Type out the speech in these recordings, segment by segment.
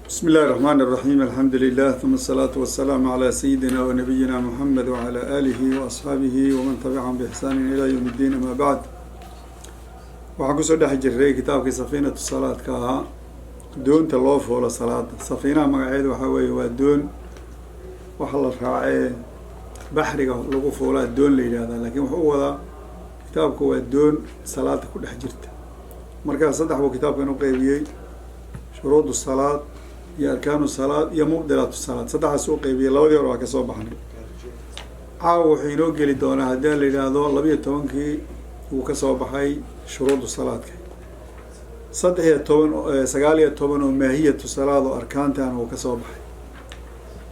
بسم الله الرحمن الرحيم الحمد لله ثم الصلاة والسلام على سيدنا ونبينا محمد وعلى آله وأصحابه ومن تبعهم بإحسان إلى يوم الدين أما بعد waxaan kusoo dhex jirray kitaabkii safiinatu salaadka ahaa doonta loo foolo salaada safiinaha magaceedu waxaa weeye waa doon waxa la raacee baxriga lagu foolaa doon la yidhaahdaa laakiin wuxuu u wadaa kitaabku waa doon salaada ku dhex jirta markaa saddex buu kitaabkan u qeybiyey shuruudu salaad iyo arkaanu salaad iyo mubdilaatu salaad saddexdaas u qeybiyey labadii hore waa ka soo baxnay caawa wuxuu inoo geli doonaa haddii la yidhaahdo 12 uu ka soo baxay shuruudu salaadka 19 oo maahiyatu salaad oo arkaantan uu ka soo baxay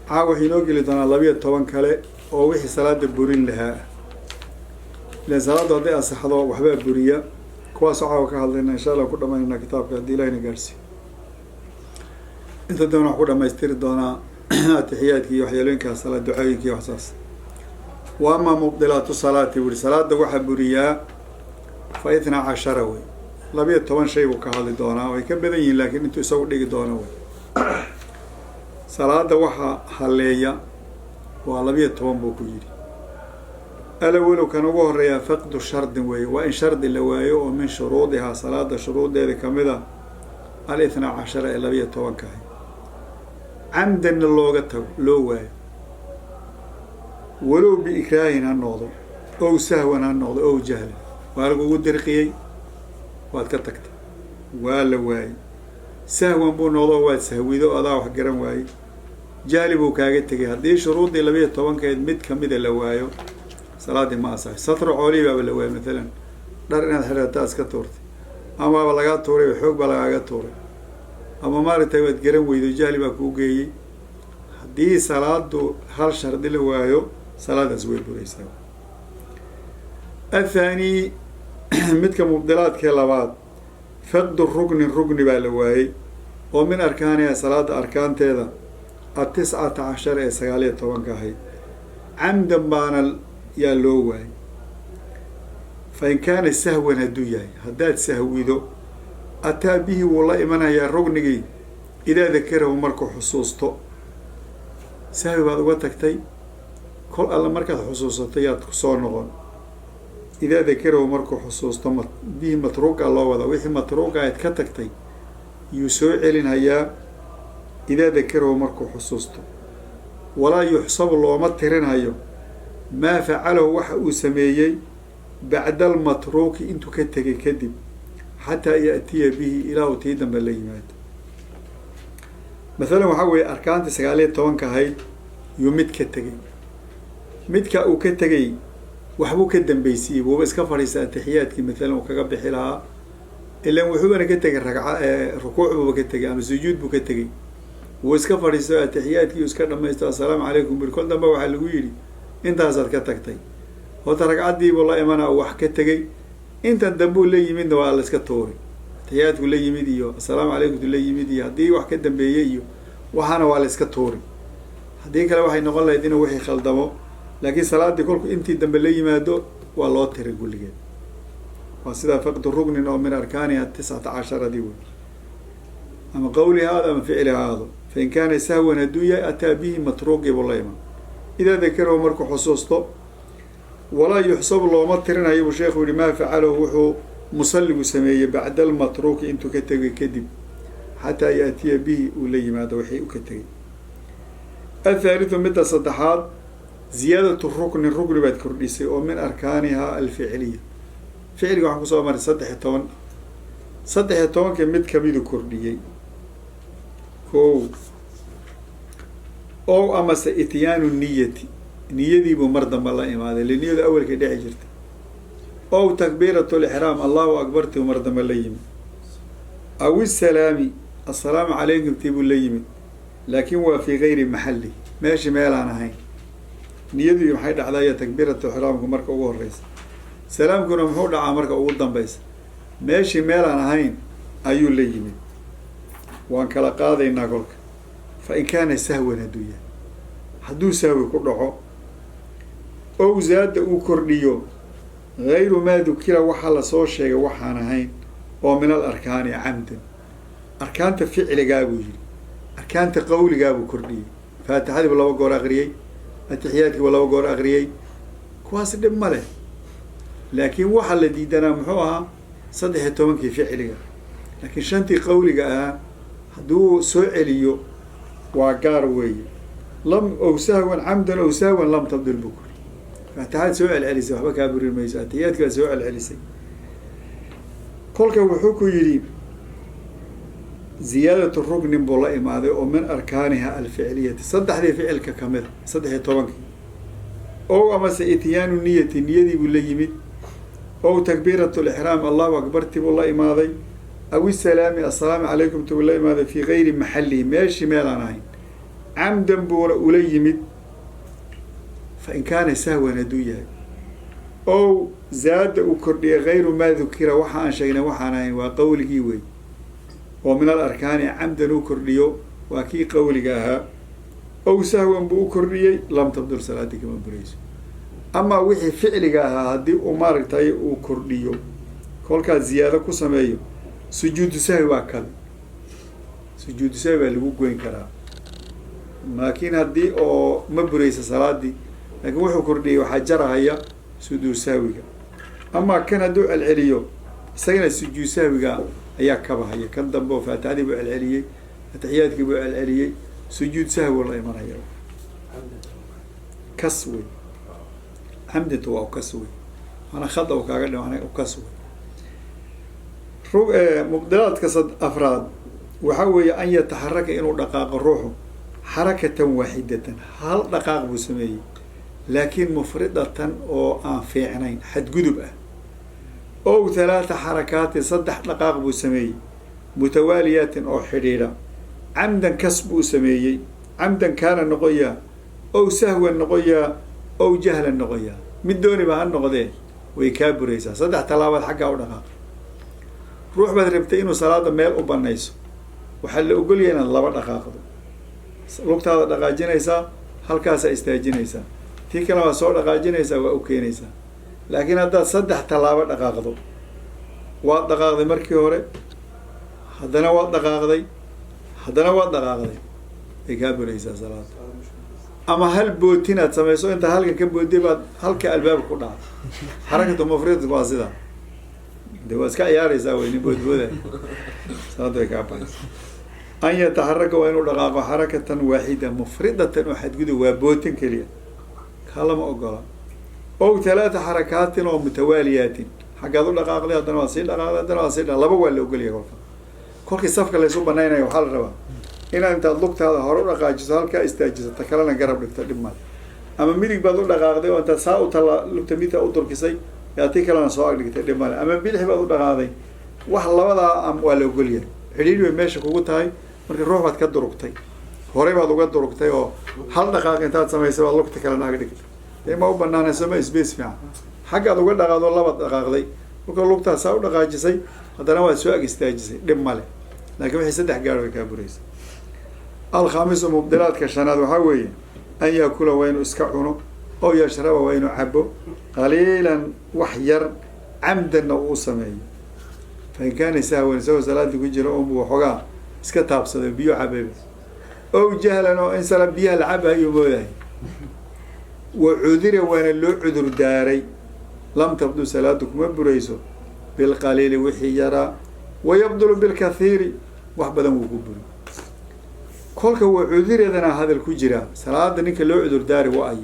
caawa wuxuu inoo geli doonaa 12 kale oo wixii salaada burin lahaa ila salaada hadday asaxdo waxba buriya kuwaas caawa ka hadlayna insha Allah ku dhamaynaa kitaabka haddii Ilaahay gaarsiiyo inta doona wax ku dhamaystiri doonaa tahiyaadkii iyo waxyeelooyinka salaad ducooyinkii waxsaas wa ama mubdilaatu salaati wali salaada waxa buriyaa fa 12 way 12 shay uu ka hadli doonaa way ka badan yihiin laakiin intuu isagu dhigi doono way salaada waxa haleeya waa 12 buu ku yiri alawlu kan ugu horeeya faqdu shard way wa in shard la waayo oo min shuruudaha salaada shuruudeeda kamida al 12 ila 12 ka عمدن اللوغة لواي ولو بإكراهنا النوضو أو سهونا النوضو أو جهل وارغو ودرقيي واتكتكت والواي سهوا بو نوضو واد سهويدو أضاو حقران واي جالبو كاقتكي هدي شروط دي لبيه طوان كايد مد كميدا لوايو صلاة ما أصاحي سطر عولي باب اللواي مثلا دارنا الحراتاس كتورتي أما بلغات توري وحوق بلغات توري ama maartay wad garan weydo jahli baa ku geeyay hadii salaadu hal shardi la waayo salaadaas way buraysaa athani midka mubdilaadka labaad faqd rukni baa la waayay oo min arkaaniha salaada arkaanteeda 19 ee 19 ka ahayd amdan baana yaa loo waayay fa in kaana sahwan haduu yahay hadaad sahwido أتى به والله إيمانه يا رجني إذا ذكره مركو حصوصته سهل بعد وقتكتي كل الله مركز حصوصتيات صانغون إذا ذكره مركو حصوصته به متروك الله وذا وحي متروك يتكتكتي يسوع لنا يا إذا ذكره مركو حصوصته ولا يحسب الله مترن هيو ما فعله وحق سميي بعد المتروك انتو كتكي كذب حتى يأتي به إلى وتيدا بالليمات مثلا وحوي أركان تسقالية طوان كهاي يوميت كتجي ميت كأو كتجي وحبو كدم بيسيب وبس كفريس التحيات كي مثلا وكقبل حلها إلا وحبنا كتجي ركوع بكتجي أم سجود بكتجي وبس كفريس التحيات كي وسكر لما يستوى السلام عليكم بالكل دم بوح الويري أنت هزار كتجتي وترك دي والله إيمانا أو كتجي انت الدنبو اللي يمين ده على اسكتوري تحيات كل يمين ديو السلام عليكم اللي يمين دي هدي واحد كده بيجيو وحنا على اسكتوري هديك لو واحد نقول له يدينا وحي خلدمو لكن صلاة دي كلكم انت الدنب اللي يمادو والله ترجو لي وسيدا فقد الركن انه من اركانها 19 دي اما قولي هذا من فعل هذا فان كان سهوا هدويا اتى به متروك والله ما اذا ذكره مركو حصوصته ولا يحسب الله مترنا أيها الشيخ لما فعله وحو مصلب سمية بعد المتروك انتو كتغي كذب حتى يأتي به ولي ما دوحي وكتغي الثالث مدى صدحات زيادة الركن بعد كرديسي ومن أركانها الفعلية فعلي وحكو سوى مرة صدح طون كمد كميدو كرديي أو أما سإتيان النية نيدي بمرضى الله إمادة لنيد أول كده عجرت أو تكبيرة الإحرام الله أكبر ومرضى الله يمين أو السلام عليكم تيبوا الله يمين لكن هو في غير محلي ماشي ميل عن هين نيدي يحيد عليا تكبيرة الإحرام كمركة أول الرئيس سلام كنا محود عمركة أول ضمبيس ماشي ميل عن هين أيو الله يمين وأن كلا قاضي نقولك فإن كان سهوا هدويا حدو سهوا كله أو زاد أو كرديو غير ما ذكر وحلا صور شيء وحنا هين ومن الأركان عمدا أركان تفعل جابوجي أركانت قولي جابوا كردي فاتحة دي بالله وقور أغريي التحيات بالله وقور أغريي كواس دم ماله لكن واحد الذي دنا محوها صدق تومن كيف فعلها لكن شنتي قولي جاء هدو سؤاليو وقاروي لم أو سهوا عمدا أو سهوا لم تبدل بكر فاتحة سؤال العليسي وحبا كابر الميزات تحياتك سؤال العليسي كلك وحكو يريد زيادة الركن بالله ماذا ومن أركانها الفعلية صدح لي فعلك كامل صدح طبعا أو أما سإتيان النية دي بالله يمد أو تكبيرة الإحرام الله أكبر بالله ماذا أو السلام عليكم بالله ماذا في غير محله ماشي مالانين عمدا بالله يمد فإن كان سهوا ندويا أو زاد وكردي غير ما ذكر وحا شينا وحا وقوله وي ومن الأركان عمدا وكرديو وكي قولها أو سهوا بوكردي لم تبدل صلاتك من بريس أما وحي فعلها هدي أمارتاي وكرديو كلك زيادة كسمايو سجود سهوا أكل سجود سهوا اللي بوكوين كرا لكن هدي أو مبريس صلاة دي لكن وحي كردي وحجرها هي سجود سهوا أما كان هدو العليو سينا سجود سهوا أيها كبها هي كان ضمبه فاتحة بوع العلية تحياتك بوع العلية سجود سهو والله ما هي كسوي حمدته أو كسوي أنا خطأ وكاغل وأنا كسوي مبدلات كسد أفراد وحاول أن يتحرك إنه دقائق الروح حركة واحدة هل دقائق بسميه لكن مفردة أو في عينين حد قدبه أو 3 حركات صدح دقائق بسميه متواليات أو حريرة عمدا كسب سميه عمدا كان نقيا أو سهوا نقيا أو جهلا نقيا من دون ما النقدين ويكابر ريسا صدح تلاوات حقا أو دقائق روح بدربتين وصلاة ميل أبنيسو وحل أقول لنا الله دقائق لوقت هذا دقائق جنيسا هل كاسا استاجنيسا في كلمة صور دقائق جنيسا وأوكينيسا لكن هذا صدح تلاوة دقائق واد دقائق ذي مركي هوري هذا واد دقائق ذي هذا واد دقائق ذي يكابر ريسا صلاة أما هل بوتينا تسميسو أنت هل كبودي بعد هل كالباب كلها حركة مفردة باسدة دواس كأياري سوي نبود بوده صلاة يكابر أن يتحرك وينو دقائق حركة واحدة مفردة واحد قد وبوتين كليا كلام أقوله أو 3 حركات ومتواليات حقادو دقائق لي هذا واسيل دقائق هذا واسيل لبا ولا أقول يا كل صفقة اللي يسوب بناينا يوحل ربا إن أنت لقت هذا هرو دقائق جزال كاستاجز تكلنا قرب لك تقدم أما ميرك بدو دقائق ده وأنت ساو تلا لقت ميتا أودر كسي يعطيك لنا سؤال لك تقدم أما بيلح بدو دقائق وحلا ولا أم ولا أقول يا حليل وماشي قوت هاي مرك الروح ما تقدر ركتي هوري بدو قدر ركتي أو هل دقائق أنت تسمى يسوي لقت كلنا قدك ما هو بنانا سما إسبيس فيها حاجة أقول لك هذا الله بدقائق وكل وقت ساو دقائق جسي هذا نوع سواق استاجسي دم ماله لكن في صدق قالوا كابوريس الخامس مبدلات كشناد وحوي أن يأكل وين اسكعونه أو يشرب وين عبه قليلا وحير عمدا أو سمي فإن كان يساوي صلاة يجري أمه وحقا اسكتاب صدق بيو عبيب أو جهلا أو إنسان بيها العبها يموذي وعذر وين اللو عذر داري لم تبدو صلاتكم بريسو بالقليل وحي يرى ويبدل بالكثير وحبدا وكبر كلك هو عذر يدنا هذا الكجرة صلاة نيك اللو عذر داري وأي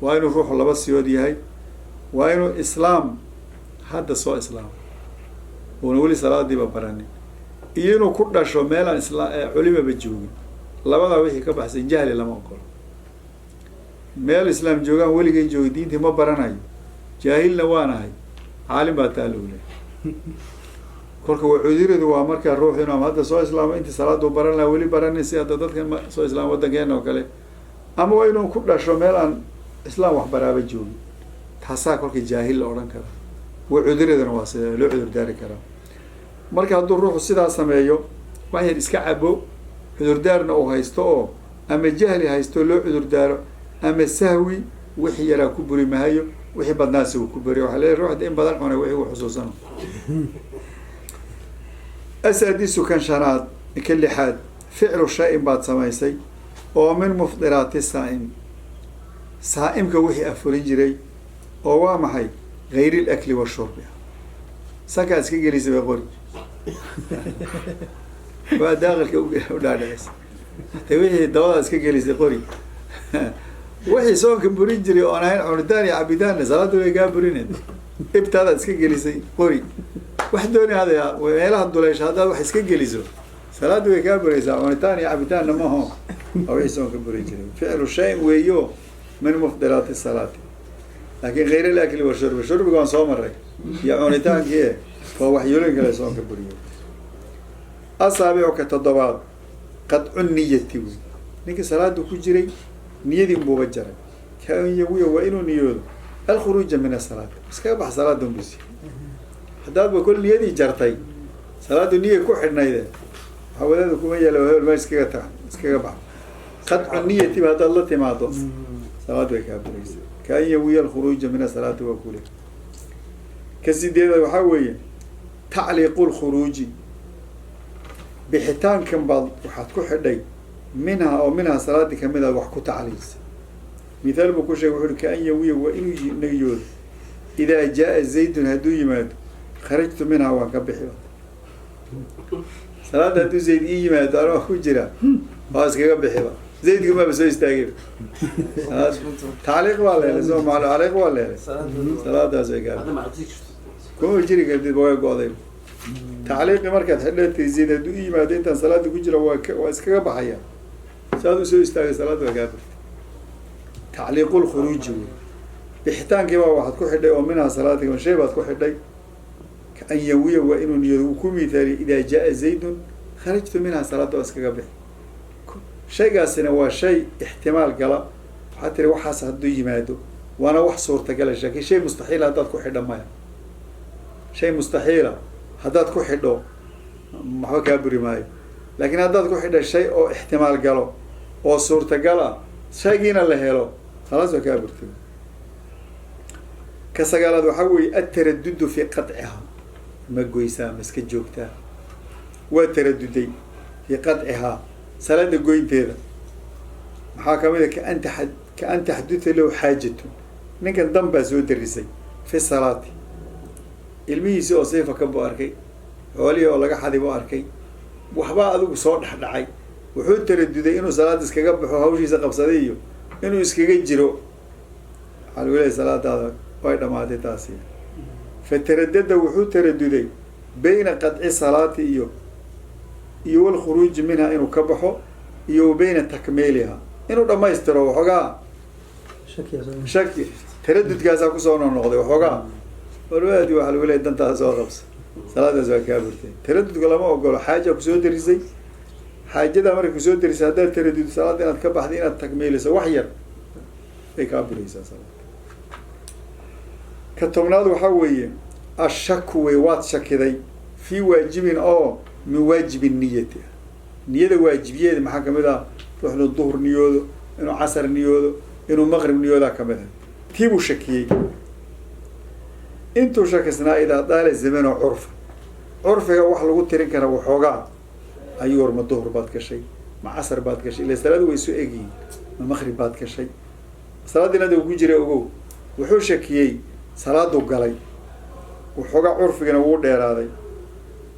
وأينو روح الله بس يودي هاي وأينو إسلام هذا سوى إسلام ونقول صلاة دي ببراني إينو كرد شو ميلا إسلام علم بتجوج لبدا وحي كبحث جهل لما أقول ميل إسلام جوجان ولي جي جوج دين ما براناي جاهل نوانا هاي عالم باتالوله كلك هو عذير ذو أمرك الروح هنا هذا سوى إسلام أنت صلاة وبرنا ولي براني سيادة ضد سوى إسلام ودقينا وكله أما وينو كبر شمال عن إسلام وحبرا بجوج تحسا كلك جاهل أوران كلا وعذير ذو نواس لو عذر داري كلا مرك هذا الروح السيدة سمايو واحد إسكعبو عذر دارنا أو هيستو أما جهلي هيستو لو عذر دار أما السهوي وحي يرى كبري مهايو وحي بدناسي وكبري وحليه روح دين بدل حنا وحي وحصوصنا أساديس كان شراد كل حاد ficlu shay-in baad samaysay oo min mufdiraati saa'imi saa'imka wixii afurin jiray oo waa maxay gayri lakli washurbi sankaa iska gelisay bay qori waa daaqilka u dhaadhacaysa hata wixii dabada iska gelisay qori wixii soonka burin jiray oon ahayn cunitaan iyo cabitaanna salaada way kaa burineen ibtaadaad iska gelisay qori wax dooni hadaya meelaha duleysha haddaad wax iska geliso salaada way kaa buraysaa cunitaan iyo cabitaanna maho waa wixii soonka burin jiray ficlu shay weeyo min mufdiraati salaati laakin gayr alakli washurbi shurbiga waan soo maray iyo cunitaankii waa waxyooyin kale soonka buriyo asaabicu ka toddobaad qadcu niyati wey ninka salaada ku jiray niyadii unbuuba jaray kaan yawiya waa inuu niyoodo alkhuruuja min asalaat iskaga bax salaada unbusi haddaadba kol niyadii jartay salaadu niya ku xidhnayde waxaa wadaada kuma yaala hebel ma iskaga bax qadcu niyatiba haddaad la timaado salaad way kaa buraysa kaan yawiya alkhuruuja min asalaati waa kule ka sideeda waxaa weeye tacliiqu lkhuruuji bixitaankan baad waxaad ku xidhay minhaa oo minhaa salaadii kamid a wax ku tacliisa mithaal buu ku sheegay wuxu uhi kaan yawiya waa inuu nagiyoodo idaa jaa zaydun hadduu yimaado kharajtu minhaa waan ka bixiba salaada hadduu zayd ii yimaado ana waa ku jira waa iskaga bixiba zaydku maaba soo istaagayba tacliiq waa lehelay soo maal tacliiq waa lehelay salaadaas way gaa kuma jiri kartid ba way go-day tacliiqi markaad xidhatay zayd hadduu ii yimaado intaan salaada ku jira waa iskaga baxaya saad u soo istaagay salaada waa gaa birtay tacliiqu lkhuruuji wey bixitaankii baa waxaad ku xidhay oo minhaa salaadiga shay baad ku xidhay kaan yawiya waa inuu niyado uu ku mithaaliyo idaa jaa zaydun kharajtu minhaa salaada waa iskaga bixi shaygaasina waa shay ixtimaal gala waxaa tiri waxaas hadduu yimaado waana wax suurtagala laakiin shay mustaxiila haddaad ku xidha maya shay mustaxiila haddaad ku xidho waxba kaa buri maayo laakiin haddaad ku xidha shay oo ixtimaal galo oo suurtagala shaygiina la helo khalaas waa kaa burtay ka sagaalaad waxaa weeye ataradudu fii qadciha ma goysaa ma iska joogtaa waa taraduday fii qadcihaa salaada goynteeda maxaa kamid a kaan taxduta lahu xaajatu ninkan dan baa soo darisay fi salaati ilmihiisi oo siifa ka bu arkay xoolihii oo laga xadi bu arkay waxbaa adigu soo dhexdhacay wuxuu taraduday inuu salaada iskaga baxo hawshiisa qabsaday iyo inuu iskaga jiro waxaa lagu leeyahy salaadaada way dhamaatay taasi fataradada wuxuu taraduday bayna qadci salaati iyo walkhuruuji minha inuu ka baxo iyo wa bayna takmiiliha inuu dhamaystiro waxoogaa shaki taradudkaasaa kusoo noqnoqday waxoogaa warwaadi waxaa lagu leeyahy dantaada soo qabsa salaadaas waa kaa burtay taradudka lama ogolo xaaja kusoo darisay xaajadaa markay kusoo darisay haddaad taradud salaada inaad ka baxday inaad takmiiliso wax yar bay kaa buraysaa salaada ka tobnaad waxaa weeye ashaku wey waad shakiday fii waajibin oo min waajibi niyati niyada waajibiyeeda maxaa kamid ah ruuxnu duhur niyoodo inuu casar niyoodo inuu maqrib niyoodaa kamid ah tii buu shakiyey intuu shakisnaa idaa daala zamano curfiga wax lagu tirin kara waxoogaa ayuu war ma duhur baad gashay ma casar baad gashay ila salaadu way soo egyihiin ma maqrib baad gashay salaadiinada uu ku jira ogow wuxuu shakiyey salaaduu galay waxoogaa curfigana wuu dheeraaday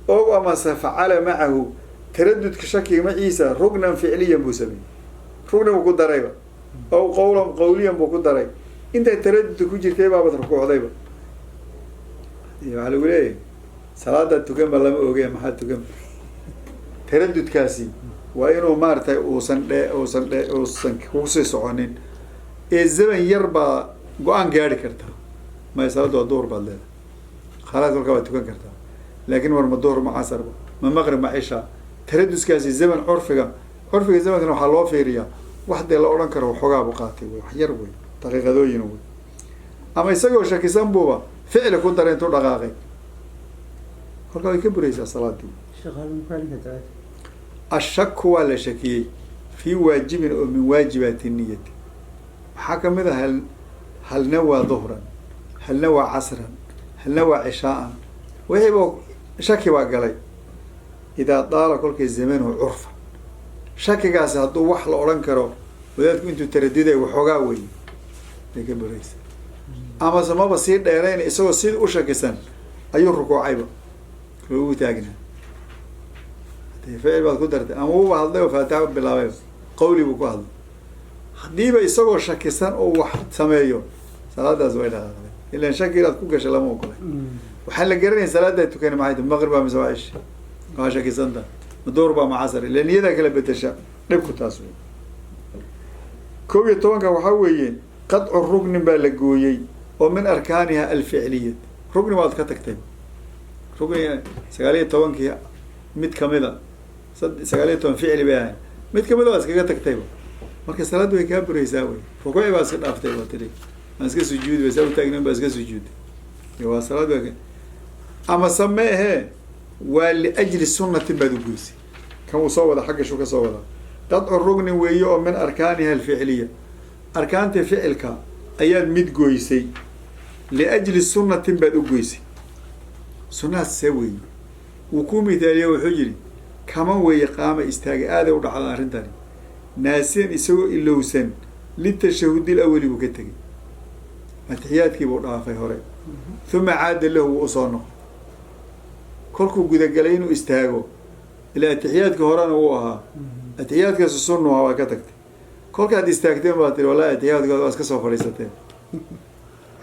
o amase facala macahu taradudka shakiga maciisa rugnan ficliyan buu sameeyey rugnan buu ku darayba ow qawlan qawliyan buu ku daray intay taradudka ku jirtay baabad rukuucdayba waxaa lagu leeyahay salaada tukanba lama oge maxaa tukanba taradudkaasi waa inuu maaratay uusan kusii soconin ee zaman yar baa go-aan gaari kartaa may salaada waa duhur baad leedahay khalaas kolkaa waad tukan kartaa laakin war ma duhur ma casarba ma maqrib ma cisha taradudkaasi zaman curfiga zamankana waxaa loo fiiriyaa wax dee la odhan karo waxoogaa buu qaatay wey wax yar wey daqiiqadooyin wey ama isagoo shakisan buuba ficli ku daray intuu dhaqaaqay kolkaa way ka buraysaa salaadii ashaku waa la shakiyey fii waajibin oo min waajibaati niyati maxaa kamid a halna waa duhran halna waa casran halna waa cishaaan wixiiba shaki baa galay idaa daala kolkay zamanuhu curfa shakigaasi hadduu wax la odhan karo wadaadku intuu taraduday waxoogaa weeye bay ka buraysa ama samaba sii dheerayn isagoo sida u shakisan ayuu rukuucayba ugu taagnaa hadee ficil baad ku dartay ama uba hadlay oo faataxa bilaabay qawli buu ku hadlay haddiiba isagoo shakisan oo wax sameeyo salaadaas way dhaqaaqday ilaan shaki inaad ku gashay lama ogolay waxaan la garanaya salaada tukani maxay tahay maqrib baa mise waa ish waa shakisanta ma duhur baa ma casar ilaan niyadaa kala bedesha dhibku taas wey 11 waxaa weeye qadcu rugnin baa la gooyey oo min arkaaniha alficliyat rugni waad ka tagtay rugni 19 mid kamida 19 ficli bay ahayn mid kamida waa iskaga tagtayba marka salaad way kaa buraysaa wey rukuuci baa iska dhaaftay waa tiri aan iska sujuudi baa taagnan baa iska sujuudi waa salaad waa ama sameehe waa liajli sunnati baad u goysay kan uu soo wada xagga shu ka soo wada qadcu rugni weeye oo min arkaaniha alficliya arkaanta ficilka ayaad mid goysay liajli sunnatin baad u goysay sunnahaas see weeye wuu ku mithaaliye wuxuu yidhi kama weeye qaama istaagay aaday u dhacda arrintani naasiyan isagoo ilowsan litashahudil awali buu ka tegay atixiyaadkii buu dhaafay hore uma caada lahu wuu usoo noqo kolkuu gudagalay inuu istaago ilaa atixiyaadka horena uu ahaa atixiyaadkaasi sunnuha waa ka tagtay kolkaad istaagteen baa tiri wallahi atixiyaadkooda waa iska soo fadhiisateen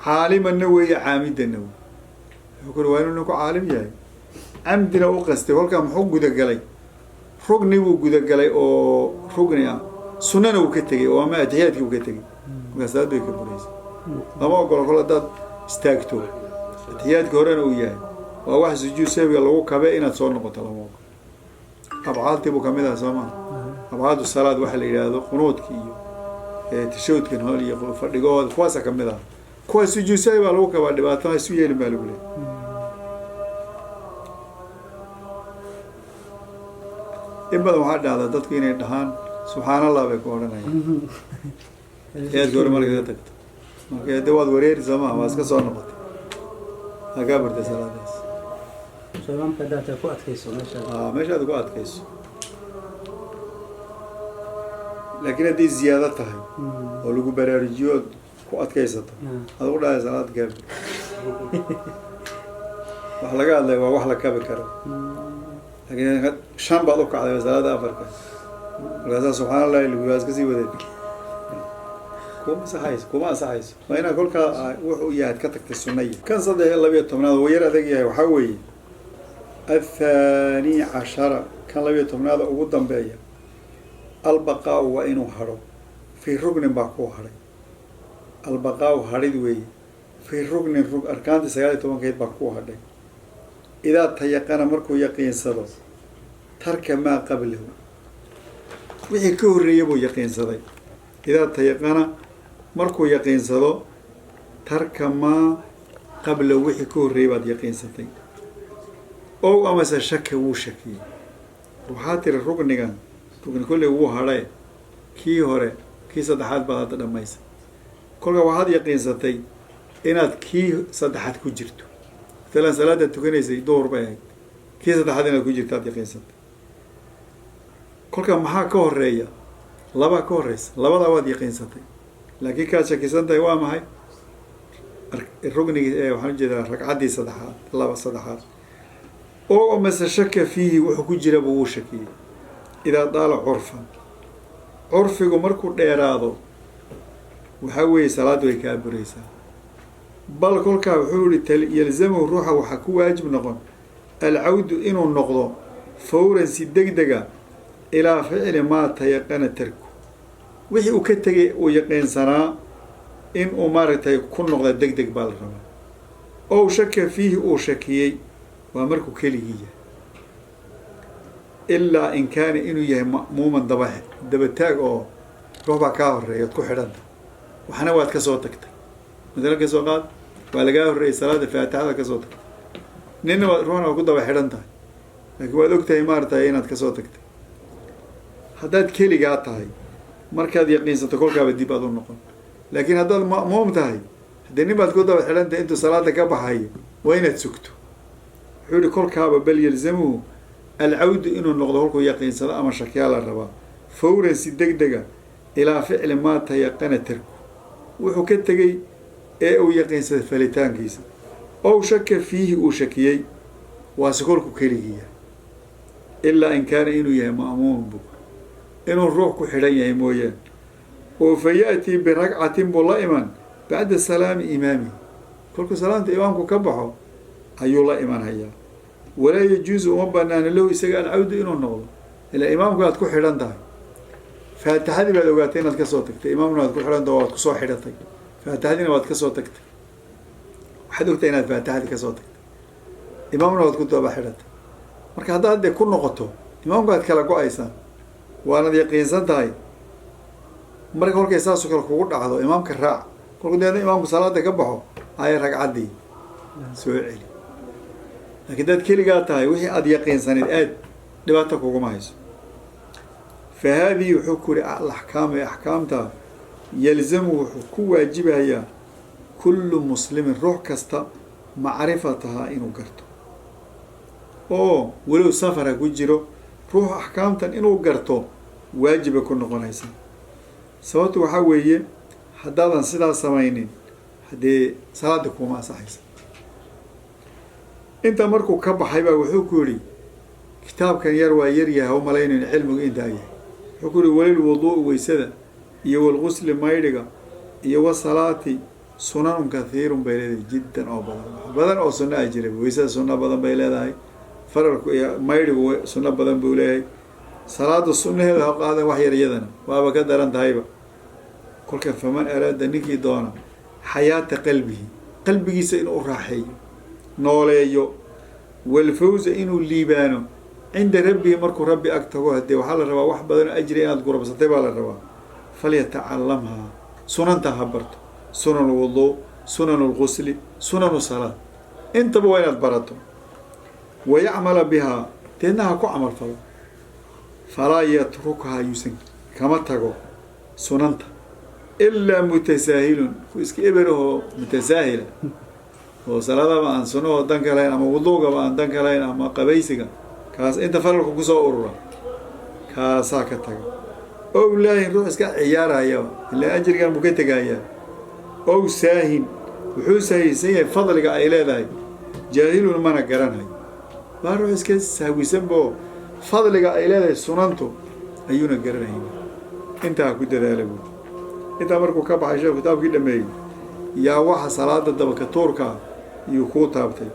caalimanna weeye caamidanna wey wuxuu kuri waa inuu ninku caalim yahay camdina u qastay kolkaa muxuu gudagalay rugni buu gudagalay oo rugni ah sunnana uu ka tegay oo ama atixiyaadkii uu ka tegay markaas aad bay ka buraysay lama ogolo kol haddaad istaagto atixiyaadka horena uu yahay waa wax sujuud sahwiga lagu kabe inaad soo noqoto lama ogolo abcaadtii buu kamid aha soo maha abcaadu salaad waxa la yidhaahdo qunuudki iyo tashahudkan hol iyo fadhigooda kuwaasa kamid aha kuwa sujuud sahwi baa lagu kabaa dhibaatana isu yeelin baa lagu leeyahy in badan waxaa dhacda dadku inay dhahaan subxaan allah bay ku odhanayaan ayaadka hore marka ka tagto marka de waad wareeri soo maha waa iska soo noqotay waa kaa bartay salaadaas meeshaad ku adkayso laakiin haddii ziyaado tahay oo lagu baraarujiyo ood ku adkaysato aad u dhahay salaad gaab wax laga hadlay waa wax la kabi karo laakiin 5 baad u kacday salaada afarka markaasaa subxaan allah lagu waa iska sii wadeed kuma ansaxayso waa inaa kolkaa wuxuu yahay ka tagtay sunnaya kan 12 oo yar adag yahay waxaa weeye الثاني عشر كان لبي تمناد ugu dambeeya albaqaa waa inuu haro fi rugnin baa ku haray albaqaa harid weeye fi rugnin rug arkaanta 19 baa ku hadhay idaa tayaqana markuu yaqiinsado tarka maa qablahu wixii ka horreeyay buu yaqiinsaday idaa tayaqana markuu yaqiinsado tarka maa qablahu wixii ka horreeyay baad yaqiinsatay oo amase shaka wuu shakiyey waxaa tiri rugnigan rugni kolley wuu hadhay kii hore kii saddexaad baad hadda dhammaysay kolka waxaad yaqiinsatay inaad kii saddexaad ku jirto matalan salaada tukanaysay duhur bay ahayd kii saddexaad inaad ku jirto aad yaqiinsatay kolka maxaa ka horeeya labaa ka horeysa labadaa waad yaqiinsatay laakiin kaad shakisan tahay waa maxay rugnigii waxaan ujeedaa ragcaddii saddexaad saddexaad oo amase shaka fiihi wuxuu ku jiraba wuu shakiyey idaa daala curfan curfigu markuu dheeraado waxaa weeye salaad way kaa buraysaa bal kolkaa wuxuu yihi yalzamahu ruuxa waxaa ku waajib noqon alcawdu inuu noqdo fawran si degdega ilaa ficli maa tayaqana tarku wixii uu ka tegay uu yaqiinsanaa in uu maaragtay ku noqda degdeg baa la rabaa oo shaka fiihi uu shakiyey waa markuu keligii yahay ilaa in kaana inuu yahay ma'muuman dabataag oo ruux baa kaa horreeya od ku xidhanta waxna waad ka soo tagtay matalan ka soo qaad waa lagaa horreeyay salaada faatixada ka soo tagtay nina ruuxna waa ku daba xidhan tahay laakiin waad og tahay maaragtay inaad ka soo tagtay haddaad keligaa tahay markaad yaqiinsato kolkaaba dib aad u noqon laakiin haddaad ma'muum tahay haddii nin baad ku daba xidhan tahay intuu salaada ka baxayo waa inaad sugto wuxuu yihi kolkaaba bal yalzamuhu alcawdu inuu noqdo kolkuu yaqiinsado ama shakiyaa la rabaa fawran si deg dega ilaa ficli maa tayaqana tarku wuxuu ka tegey ee uu yaqiinsaday falitaankiisa ow shaka fiihi uu shakiyey waase kolku keligiya ilaa in kaana inuu yahay ma'muun bug inuu ruux ku xidhan yahay mooyaan oo fa ya'tii biragcatin buu la iman bacda salaami imaamihi kolkuu salaamta imaamku ka baxo ayuu la iman hayaa walaa yajuusu uma banaana lahu isaga alcawdu inuu noqdo ilaa imaamku aad ku xidhan tahay faatixadii baad ogaatay inaad kasoo tagtay imaamna waad ku xidhan tahay waad kusoo xidhatay faatixadiina waad kasoo tagtay waxaad ogtahay inaad faatixadii kasoo tagtay imaamna waad ku daba xidhatay marka haddaad dee ku noqoto imaamku aad kala go-aysaan waanad yaqiinsan tahay marka kolkay saasoo kale kugu dhacdo imaamka raac kolku deedna imaamku salaada ka baxo aya ragcaddii soo celi laakiin daad keligaa tahay wixii aada yaqiinsaneed aad dhibaato kuguma hayso fa haadihi wuxuu ku yihi alaxkaam ee axkaamta yalzamu wuxuu ku waajibayaa kullu muslimin ruux kasta macrifatahaa inuu garto oo walow safara ku jiro ruux axkaamtan inuu garto waajiba ku noqonaysa sababtu waxaa weeye haddaadan sidaas samaynin haddee salaada kuma ansaxaysa inta markuu ka baxay baa wuxuu ku yihi kitaabkan yar waa yar yahay u malaynayn cilmigu intaa yahay wuxuu ku yihi walil wuduu'i weysada iyo walgusli maydhiga iyo wasalaati sunanun kathiirun bay leedahay jiddan oo badan oo sunno a jira weysada sunno badan bay leedahay fararku iyo maydhigu sunno badan buu leeyahay salaada sunnaheeda ha qaadan wax yar iyadana waaba ka daran tahayba kolka faman araada ninkii doona xayaata qalbihi qalbigiisa inuu raaxeeyo nooleeyo walfawza inuu liibaano cinda rabbihi markuu rabbi ag tago haddee waxaa la rabaa wax badan oo ajri inaad gurabsatay baa la rabaa falyatacalamhaa sunanta ha barto sunan lwuduu sunan lgusli sunanu salaad intaba waa inaad barato wayacmala bihaa deedna ha ku camal falo falaa yatrukhaa yuusan kama tago sunanta ilaa mutasaahilun ku iska eberahoo mutasaahila oo salaadaba aan sunahoo dan ka lahayn ama wuduugaba aan dan ka lahayn ama qabaysiga kaas inta faralku kusoo urura kaasaa ka taga ow laahin ruux iska ciyaarayaba ilaa ajrigan buu ka tegayaa ow saahin wuxuu saahiysan yahay fadliga ay leedahay jaahilun mana garanhay waa ruux iska sahwisanboo fadliga ay leedahay sunantu ayuuna garanhayn intaa ku dadaala buui intaa markuu ka baxay sheekhu kitaabkii dhameeyey yaa waxa salaada dabaka tuurkaa iyuu kuu taabtay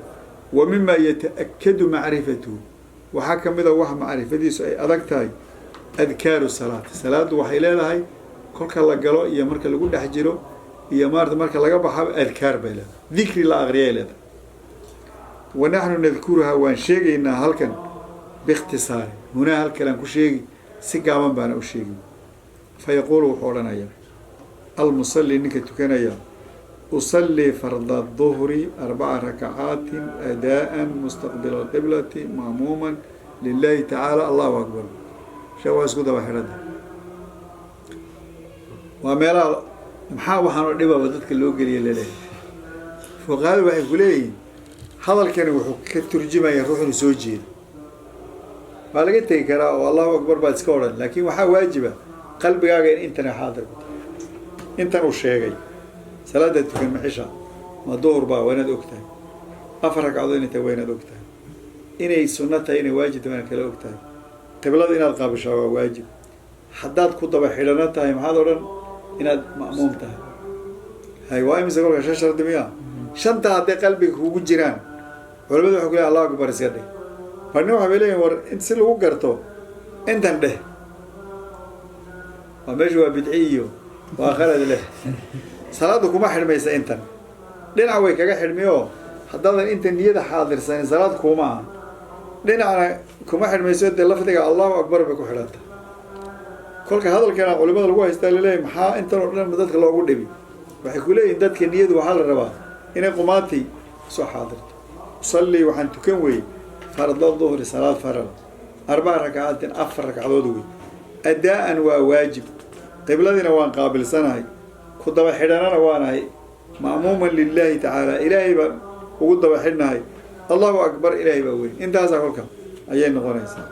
wa mimaa yata-akadu macrifatuhu waxaa ka mid a wax macrifadiisu ay adag tahay adkaaru salaati salaaddu waxay leedahay kolka la galo iyo marka lagu dhex jiro iyo maarata marka laga baxaba adkaar bay leedahay dikri la aqriyay leedahay wa naxnu nadkuruhaa waan sheegaynaa halkan biikhtisaari hunaa halkalaan ku sheegi si gaaban baana u sheegi fa yaquulu wuxuu odhanayaa almusalli ninka tukanaya usallii farda duhri 4 rakacaatin adaa'an mustaqbila alqiblati ma'muuman lilahi tacaala allahu akbar shee waa isku daba xidhada waa meelaha maxaa waxaan oo dhibaba dadka loo geliya laleeyahay fuqahadu waxay ku leeyihiin hadalkani wuxuu ka turjumayaa ruux inuu soo jeedo waa laga tegi karaa oo allahu akbar baad iska odhan laakiin waxaa waajiba qalbigaaga in intana xaadir intan uu sheegay salaada tukan maxisha ma duhur baa waa inaad og tahay 4 ragcadood inay tahay waa inaad og tahay inay sunno tahay inay waajib tahay kala og tahay qiblada inaad qaabishaa waa waajib haddaad ku daba xidhana tahay maxaad odhan inaad ma'muum tahay hay waa imise kolka 6 shardi miya shanta hadday qalbiga kugu jiraan culamadu waxay ku leeyahay allahu akbar iska dheh barni waxay bay leeyihin war si lagu garto intan dheh waa meesha waa bidci iyo waa khalad leh salaadu kuma xidhmaysa intan dhinac way kaga xidhmiyo haddaadan inta niyada xaadirsanin salaad kuma aha dhinacna kuma xidhmayso dee lafdiga allahu akbar bay ku xidhanta kolka hadalkana culimada lagu haystaa laleeyahy maxaa intan oo dhan dadka loogu dhibi waxay ku leeyihin dadka niyadu waxaa la rabaa inay qumaati soo xaadirto usallii waxaan tukan weyey farda duhri salaad faral 4 rakacaatin 4 ragcadood wey adaa-an waa waajib qibladiina waan qaabilsanahay ku daba xidhanana waanahay ma'muuman lilaahi tacaala ilaahay baan ugu daba xidhnahay allahu akbar ilaahay baa weyn intaasaa kolka ayay noqonaysaa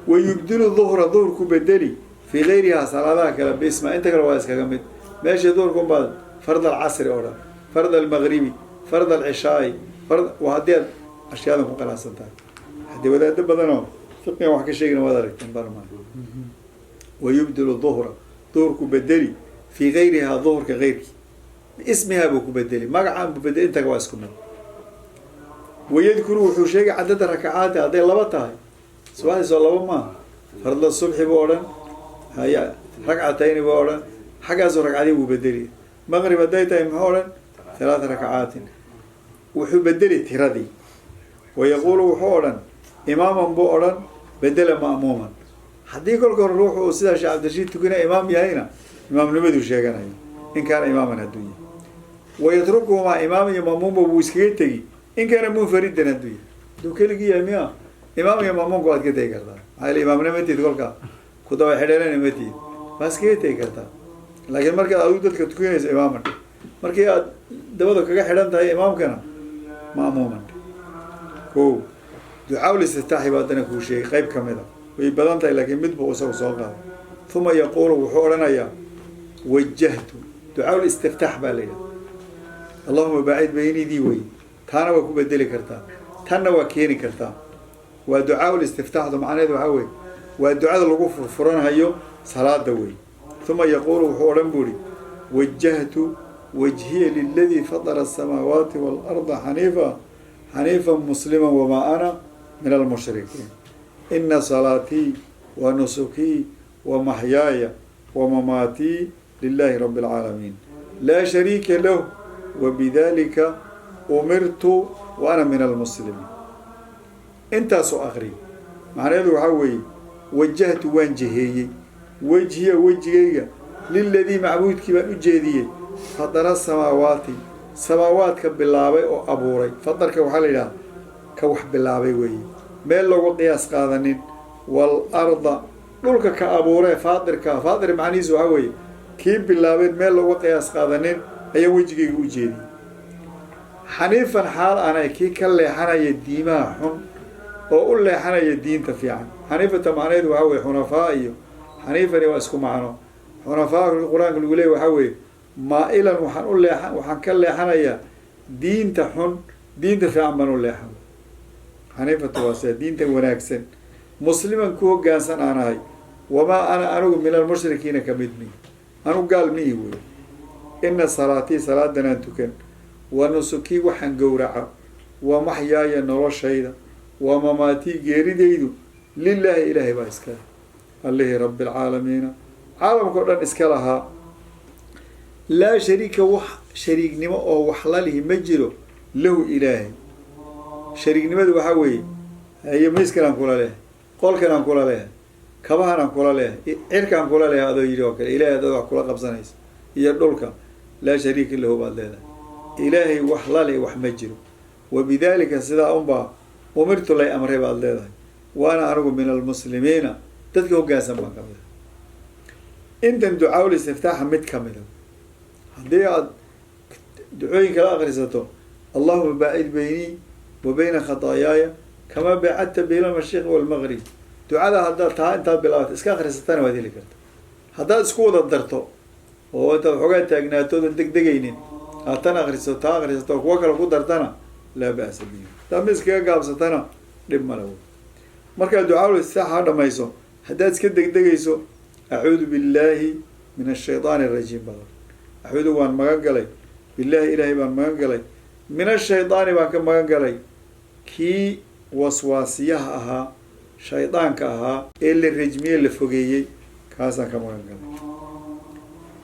ويبدل الظهر ظهر كبدلي في غيرها صلاة كلا باسم أنت كلا وايس كجمد ماشي ظهر كم بعد فرض العصر أورا فرض المغربي فرض العشاء فرض وهدي أشياء ذم قلا سنتان هدي وده بدنا فقنا وحكي شيء نوادر تنبرما ويبدل الظهر ظهر كبدلي في غيرها ظهر كغيرك اسمها بكبدلي ما عم ببدل أنت كوايس كمان ويذكر وحوشيك عدد ركعات هذه لبطها سواء صلوا ما فرض الصبح بورا هيا ركعتين بورا حاجة ركعتين وبدلي مغرب بداية محورا 3 ركعات وحبدلي تردي ويقول وحورا إماما بورا بدل مأموما حد يقول روح وسيد عبد الرشيد تكون إمام يهينا إمام نبدو شيئا إن كان إماما الدنيا ويتركه مع إمام يمامون بوسكيتي إن كان منفردا الدنيا دو كلجي يا إمام يمامون قاعد كده يكردا هاي الإمام نمتي تقول كا كده حدنا نمتي بس كده يكردا لكن مركز أودت كتكون إماما مركز دبده كذا حدنا تاي إمام كنا مأموما هو دعاء الاستفتاح بعدنا كل شيء غيب كمذا ويبدأ تاي لكن مدبو وسوق ثم يقول وحورنا يا وجهت دعاء الاستفتاح بالله اللهم بعيد بيني دي وي تانا وكو بدلي كرتا تانا وكيني كرتا ودعاء الاستفتاح ده معناه دعاء والدعاء اللي غفر فران هيو صلاة دوي ثم يقول وحورن بوري وجهت وجهي للذي فطر السماوات والأرض حنيفا مسلما وما أنا من المشركين إن صلاتي ونسكي ومحياي ومماتي لله رب العالمين لا شريك له وبذلك أمرت وأنا من المسلمين انت سؤغري معناه ذو حوي وجهت وانجهي وجهي للذي معبود كبا أجهدي فطر السماوات كباللابي أو أبوري فطر كوحالي كوح باللابي وي ميل لغو قياس قادنين والأرض لولك كأبوري فاطر معني ذو حوي كيب باللابي ميل لغو قياس قادنين هي وجهي أجهدي حنيفا حال أنا كي كله حنا يديما حن وأقول له حنا يدين تفيعا حنيفة معناه وحوي حنفائي حنيفا واسكو معنا حنفاء القرآن يقول له وحوي ما إلا وحنقول له وحن كله حنا دين تحن دين تفيعا بنقول له حن حنيفة واسع دين توناكسن مسلما كوه جانسن أنا هاي وما أنا من المشركين كمدني أنا قال مي هو إن صلاتي صلاة دنانتكن ونسكي وحن جورعه ومحياي نروش هيدا ومماتي غير ديدو لله إلهي باسكال الله رب العالمين عالم قرآن اسكالها لا شريك شريك نما أو وحلاله مجره له إلهي شريك نما دو حوي هي مسكنا نقول له قول كنا نقول له كبهنا نقول له إرك نقول له هذا يجوك إلهي هذا كل قبضنيس يدولك لا شريك له بعد ذلك إلهي وحلاله وحمجره وبذلك سدا أمبا أمرت لي أمري بعد ذلك وأنا أرجو من المسلمين تذكروا جاسم ما كمل أنت دعاء الاستفتاح متكمل هذه دعوين كلا غريزته اللهم باعد بيني وبين خطاياي كما بعدت بين المشرق والمغرب دعاء هذا تا أنت بلاد إسكا غريزتنا وهذه اللي كرت هذا سكوت الدرتو وهو أنت حاجات تجناتو دقيقين أتنا غريزته غريزته وكل قدرتنا لا بأس به تمس كي قابستنا لما له مركز دعاء الاستفتاح هذا ما يسون هدات كده دقيقيسو أعوذ بالله من الشيطان الرجيم بقى أعوذ وان مغنقلي بالله إلهي وان مغنقلي من الشيطان وان مغنقلي كي وسواسيها شيطان كها اللي الرجمية اللي فوقيه كاسا كمغنقلي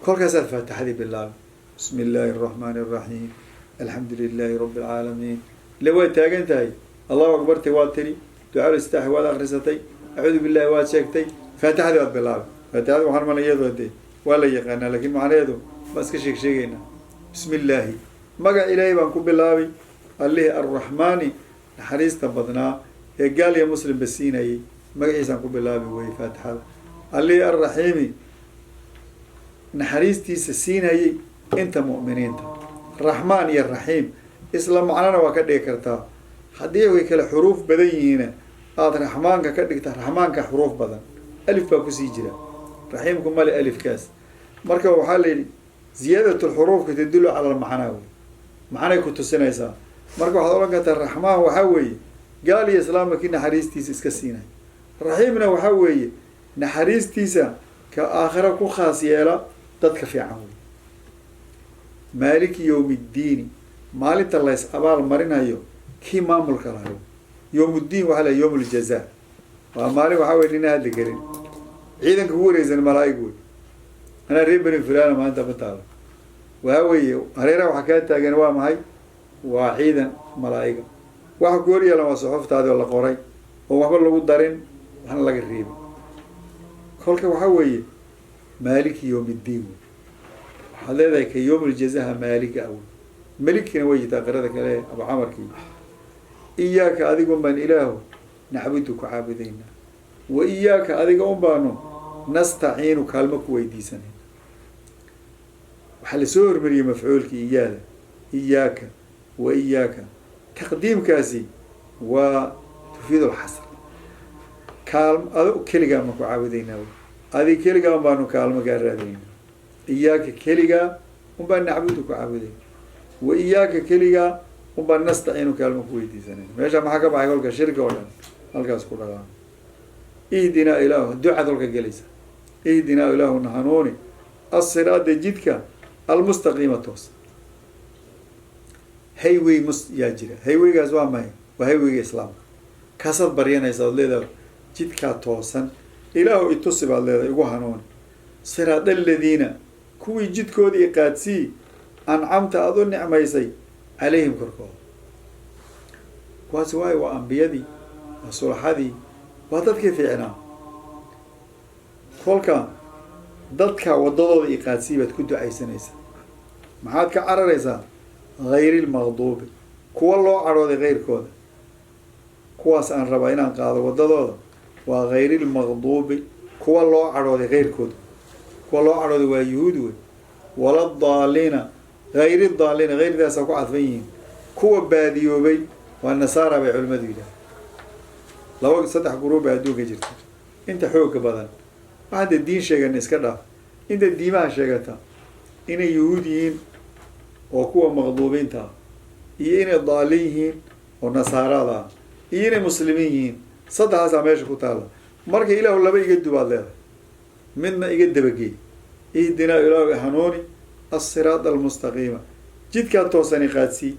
كل كاسا الفاتحة بالله بسم الله الرحمن الرحيم الحمد لله رب العالمين لو تاجنتي الله أكبر تواتري دعاء الاستفتاح ولا غرستي أعوذ بالله واتشكتي فاتحة بالله فاتحة وحرم لا يدودي ولا يقنا لكن معناه يدو بس كشيك شيءنا بسم الله مجا إلهي بانكو بالله الله الرحمن حريص تبضنا قال يا مسلم بسيناي مجا عيسى بانكو بالله وهي فاتحة الله الرحيم نحريستي سسيناي أنت مؤمنين الرحمن يا الرحيم إسلام معنا وكذا كرتا حديه ويكل حروف بدينه aad raxmaanka ka dhigta raxmaanka xuruuf badan alif baa kusii jira raxiimku male alifkaas marka waxaa la yidhi ziyaadatu lxuruufka tadullu cala almacnaa wey macnay ku tusinaysaa marka waxaad odhan kartaa raxmaan waxaa weeye gaal iyo islaamka kii naxariistiisa iska siinay raxiimna waxaa weeye naxariistiisa ka aakhira ku khaas yeela dadka fiican wey maaliki yowmi ddiini maalinta lays abaal marinayo kii maamulka lahayo yowm ddiin waxaa la yowm ljaza waa maalin waxaa weye nina hadli karin ciidanka ku wareegsan malaa-ig wey anaa reer beni fulana maanta ma taalo waxaa weeye hareeraha waxaa kaa taagan waa maxay waa ciidan malaa-iga waxa ku hor yeelan waa suxuftaadi oo la qoray oo waxba lagu darin waxna laga reebin kolka waxaa weeye maaliki yowm ddiin wey waxaad leedahay ka yowm ljazaha maaliga aw melikina way jirtaa qirada kale abu camarkii iyaaka adiga un baan ilaahu nacbudu ku caabudaynaa wa iyaaka adiga un baanu nastaciinu kaalmo ku weydiisanayna waxaa lasoo hormariyey mafcuulkii iyaada iyaaka wa iyaaka taqdiimkaasi waa tufiid lxasr ad keligaa ma ku caabudaynaa adig keligaa un baanu kaalmo gaa raadaynaa iyaaka keligaa un baan nacbudu ku caabudayna wa iyaaka keligaa un baan nastaciinu kaalmo ku weydiisanayna meesha maxaa ka baxay kolka shirki oo dhan halkaas ku dhaqaa ihdinaa ilaahu ducad holka gelaysa ihdinaa ilaahu na hanuuni assiraada jidka almustaqiima toos hayway yaa jira haywaygaas waa mahay waa haywayga islaamka kaasaad baryanaysa ood leedahay jidkaa toosan ilaahu itusi baad leedahay igu hanuuni siraad aladiina kuwii jidkoodii qaadsii ancamta aada u nicmaysay calayhim korkooda kuwaasi waayo waa ambiyadii waa sulaxadii waa dadkii fiicnaa kolka dadka wadadooda iqaadsii baad ku ducaysanaysaa maxaad ka cararaysaa hayri lmaqduubi kuwa loo cadhooday keyrkooda kuwaas aan rabaa inaan qaado wadadooda waa hayri lmaqduubi kuwa loo cadhooday keyrkooda kuwa loo cadhooday waa yuhuud wey wala daaliina hayri daaliina hayridaasa ku cadfan yihiin kuwa baadiyoobay waa nasaara bay culimadu yidhaha saddex guruub baa adduunka jirta inta xooga badan waxaada diin sheegan iska dhaaf inta diimaha sheegata inay yuhuud yihiin oo kuwa maqduubiinta ah iyo inay daalin yihiin oo nasaarada ah iyo inay muslimiin yihiin saddexaasaa meesha ku taalla marka ilaahu laba iga dubaad leedahay midna iga dabageey ihdinaa ilaahu hanuuni assiraada almustaqiima jidkaa toosan iqaadsii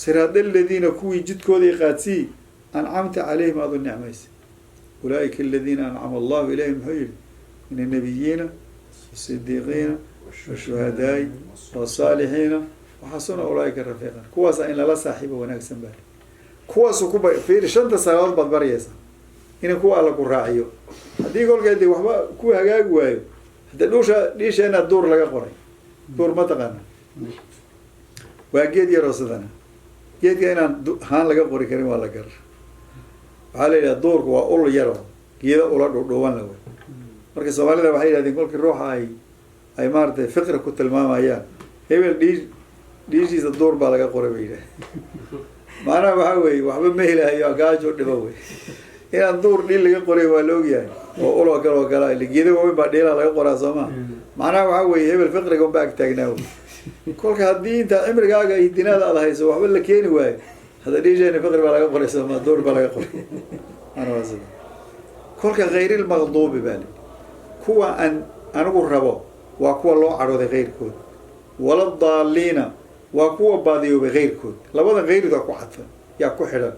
siraada aladiina kuwii jidkooda iqaadsii ancamta calayhim aada u nicmaysa ulaaika aladiina ancama allahu ilayhim muxuu yihi min annabiyiina wasidiiqiina washuhadaai wasaalixiina waxasuna ulaaika rafiiqan kuwaasa in lala saaxiibo wanaagsan baa kuwaasu kuba fiiri shanta salaadood baad baryaysaa ina kuwa alla ku raaciyo haddii kolkeed waxba ku hagaagi waayo hadda dhiisheena duur laga qoray duur ma taqaana waa geed yaroo sidana geedka inaan haan laga qori karin waa la garar waxaa la yidhaha duurku waa ul yaro geeda ula dhudhuwan la wey marka soomaalida waxay yihahdeen kolkii ruuxa ay maaratay fiqri ku tilmaamayaan hebel dhiishiisa duur baa laga qoray bay yidhaha macnaha waxaa weeye waxba ma helahayo gaajo dhibo wey inaan duur dhiil laga qoray waa la ogyahay oo ul oo kale oo kala geeda waaweyn baa dhiilaa laga qoraa soo maa macnaha waxaa weeye hebel fiqriga unba ag taagnaa wey kolka haddii intaa cimrigaaga ihdinaada aada hayso waxba la keeni waayo hadda dhiisheena fiqri baa laga qoray sooma duur baa laga qoray ana sida kolka hayrilmaqduubi baa li kuwa aan anigu rabo waa kuwa loo cadhooday keyrkood wala daaliina waa kuwa baadiyoobay keyrkood labada hayridaa ku cadfan yaa ku xidhan